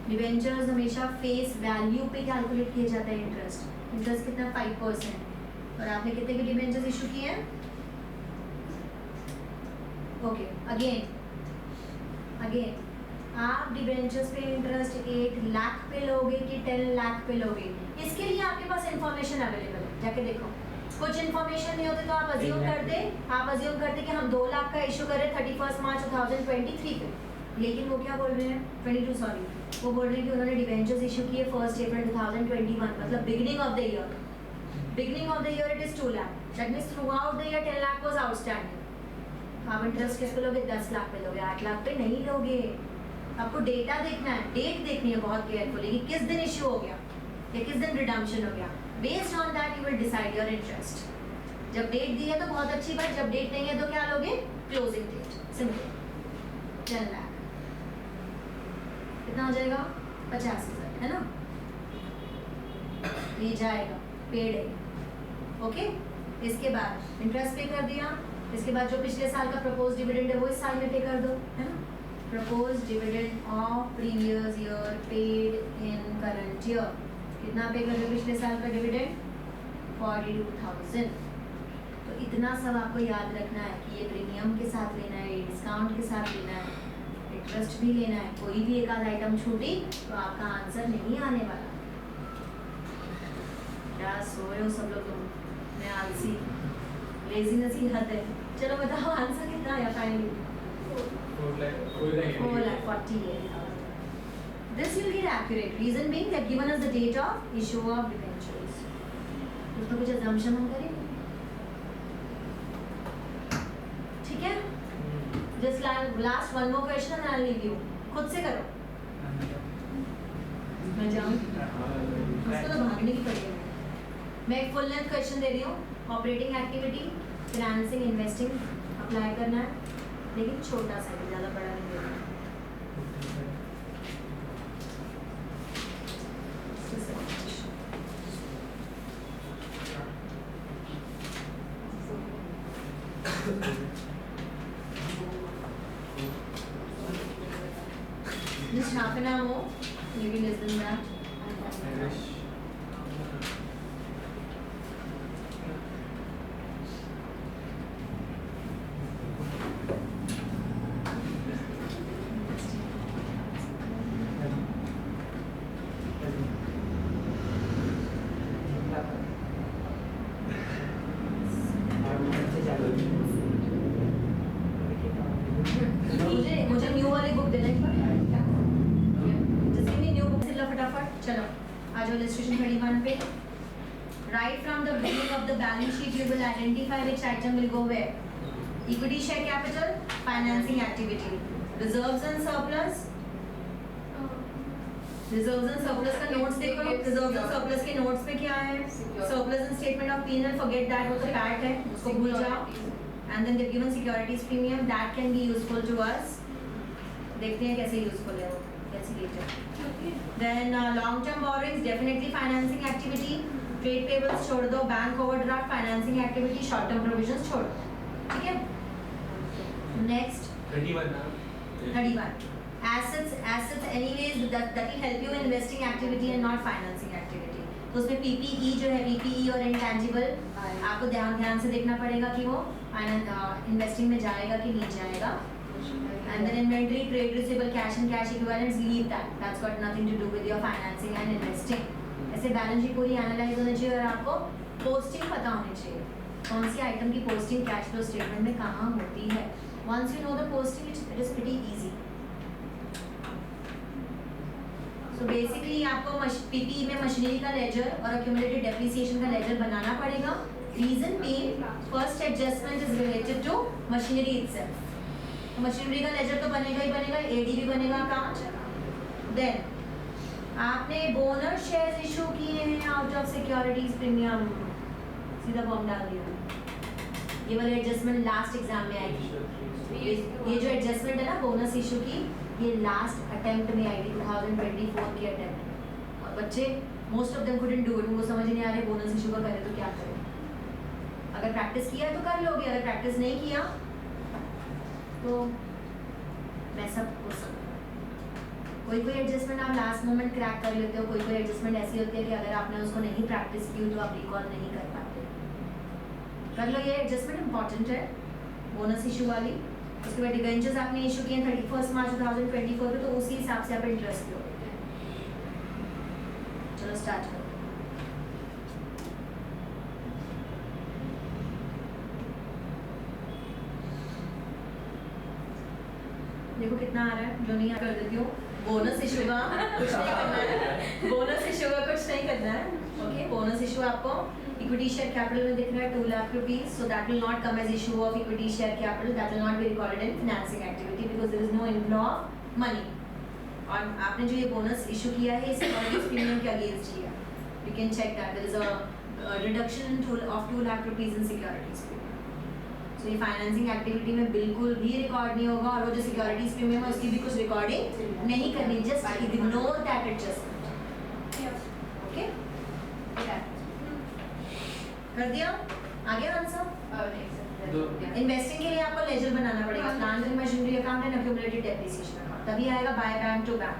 debentures हमेशा फेस वैल्यू पे कैलकुलेट किया जाता है इंटरेस्ट। इंटरेस्ट कितना 5%, और आपने कितने के डिबेंचर्स इशू किए हैं? ओके, अगेन आप डिबेंचर्स पे इंटरेस्ट 1 लाख पे लोगे कि 10 लाख पे लोगे, इसके लिए आपके पास इंफॉर्मेशन अवेलेबल है, जाके देखो। कुछ इन्फॉर्मेशन नहीं होती तो आप अज्यूम करते कि हम 2 लाख का इशू करें 31 मार्च 2023 पे, लेकिन वो क्या बोल रहे हैं 22 सॉरी, वो बोल रहे हैं कि उन्होंने डिबेंचर्स इशू किए 1 अप्रैल 2021, मतलब beginning of the year it is 2 lakh, that means through out the year 10 lakh was outstanding. आप इंटरेस्ट किस पे लोगे? 10 लाख पे लोगे, 8 लाख पे नहीं लोगे। आपको डेटा देखना है, डेट देखनी है बहुत केयरफुली कि किस दिन इशू हो गया या किस दिन रिडम्पशन हो गया। Based on that you will decide your interest. जब डेट दी है तो बहुत अच्छी बात, जब डेट नहीं है तो क्या लोगे? Closing date, simple. 10 लाख कितना हो जाएगा? 50,000, है ना? ये जाएगा, पेड है। ओके, इसके बाद इंटरेस्ट पे कर दिया, इसके बाद जो पिछले साल का प्रपोज डिविडेंड है वो इस साल में पे कर दो, है ना? Propose dividend of previous year paid in current year, कितना पे कर दो पिछले साल का डिविडेंड? 42,000। तो इतना सब आपको याद रखना है कि ये प्रीमियम के साथ लेना है, ये डिस्काउंट के साथ लेना है, इंटरेस्ट भी लेना है। कोई भी एक आध आइटम छूटी तो आपका आंसर नहीं आने वाला। क्या सो रहे हो सब लोग? मैं आलसी, लेजीनेस की हद है। चलो बताओ आंसर कितना आया finally? 4,40,000. This will get accurate. Reason being that given us the date of issue of debentures. उसमें कुछ assumption हम करेंगे, ठीक है? Just last one more question and I'll leave you. खुद से करो। मैं जाऊँ? उसको तो भागने की पड़ेगी। मैं एक full length question दे रही हूँ। Operating activity, financing, investing apply करना है, लेकिन छोटा सा, ज़्यादा बड़ा नहीं देना। Just half an hour more, maybe less than that. मुझे न्यू वाली बुक देना एक बार, जिसकी भी न्यू बुक सिला फटाफट। चलो आ जाओ इलस्ट्रेशन 31 पे। Right from the beginning of the balance sheet you will identify which item will go where. Equity share capital, financing activity, reserves and surplus. Reserves and surplus का नोट्स देखो, reserves and surplus के notes पे क्या है? Surplus and statement of P&L, forget that, वो तो PAT है, उसको भूल जाओ। And then they've given securities premium that can be useful to us. देखते हैं कैसे useful है वो, let's see later. Then long term borrowings definitely financing activity. Trade payables छोड़ दो, bank overdraft financing activity, short term provisions छोड़ दो, ठीक है? Next 31. Assets anyways that will help you in investing activity and not financing activity. तो उसमें PPE जो है, PPE और intangible आपको ध्यान से देखना पड़ेगा कि वो इन्वेस्टिंग में जाएगा कि नहीं जाएगा। And then inventory, trade receivable, cash and cash equivalents, leave that. That's got nothing to do with your financing and investing. ऐसे बैलेंस शीट पूरी एनालाइज होनी चाहिए और आपको पोस्टिंग पता होनी चाहिए, कौन सी आइटम की पोस्टिंग कैश फ्लो स्टेटमेंट में कहाँ होती है। Once you know the posting, it is pretty easy. तो बेसिकली आपको PPE में मशीनरी का लेजर और एक्यूमुलेटेड डेप्रिसिएशन का लेजर बनाना पड़ेगा। Reason being first adjustment is related to machinery itself. तो मशीनरी का लेजर तो बनेगा ही बनेगा, एडी भी बनेगा अकाउंट। देन आपने बोनस शेयर्स इशू किए हैं आउट ऑफ सिक्योरिटीज प्रीमियम, सीधा बॉम्ब डाल दिया। ये वाली एडजस्टमेंट लास्ट एग्जाम में आएगी। ये जो एडजस्टमेंट है ना बोनस इशू की, ये लास्ट अटेम्प्ट में आएगी 2024 की अटेम्प्ट। और बच्चे most of them couldn't do it, उनको समझ नहीं आ रहे बोनस इशू का करें तो क्या करें। अगर प्रैक्टिस किया तो कर लोगे, अगर प्रैक्टिस नहीं किया तो मैसअप हो सकता है। कोई एडजस्टमेंट आप लास्ट मोमेंट क्रैक कर लेते हो, कोई एडजस्टमेंट ऐसी होती है कि अगर आपने उसको नहीं प्रैक्टिस की तो आप रिकॉल नहीं कर पाते। कर लो, ये एडजस्टमेंट इंपॉर्टेंट है, बोनस इशू वाली। उसके बाद डिवेंचर्स आपने इशू किए 31 मार्च 2024 को, तो उसी हिसाब से आप इंटरेस्ट लो। चलो स्टार्ट करो। देखो कितना आ रहा है, जो नहीं कर देती हूँ। बोनस इशू का कुछ नहीं करना है, बोनस इशू का कुछ नहीं करना है। ओके, बोनस इशू आपको इक्विटी शेयर कैपिटल में दिख रहा है 2 lakh rupees, so that will not come as issue of equity share capital, that will not be recorded in financing activity because there is no inflow of money. और आपने जो ये bonus issue किया है, इस सिक्योरिटीज प्रीमियम के against किया, you can check that there is a reduction of 2 lakh rupees in securities premium. तो ये फाइनेंसिंग एक्टिविटी में बिल्कुल भी रिकॉर्ड नहीं होगा, और वो जो सिक्योरिटीज प्रीमियम है उसकी भी कुछ रिकॉर्डिंग नहीं करनी, just ignore that adjustment. Okay, कर दिया? आगे आंसर। इन्वेस्टिंग के लिए आपको लेजर बनाना पड़ेगा, plant and machinery account and accumulated depreciation account, तभी आएगा बाय बैंक टू बैंक।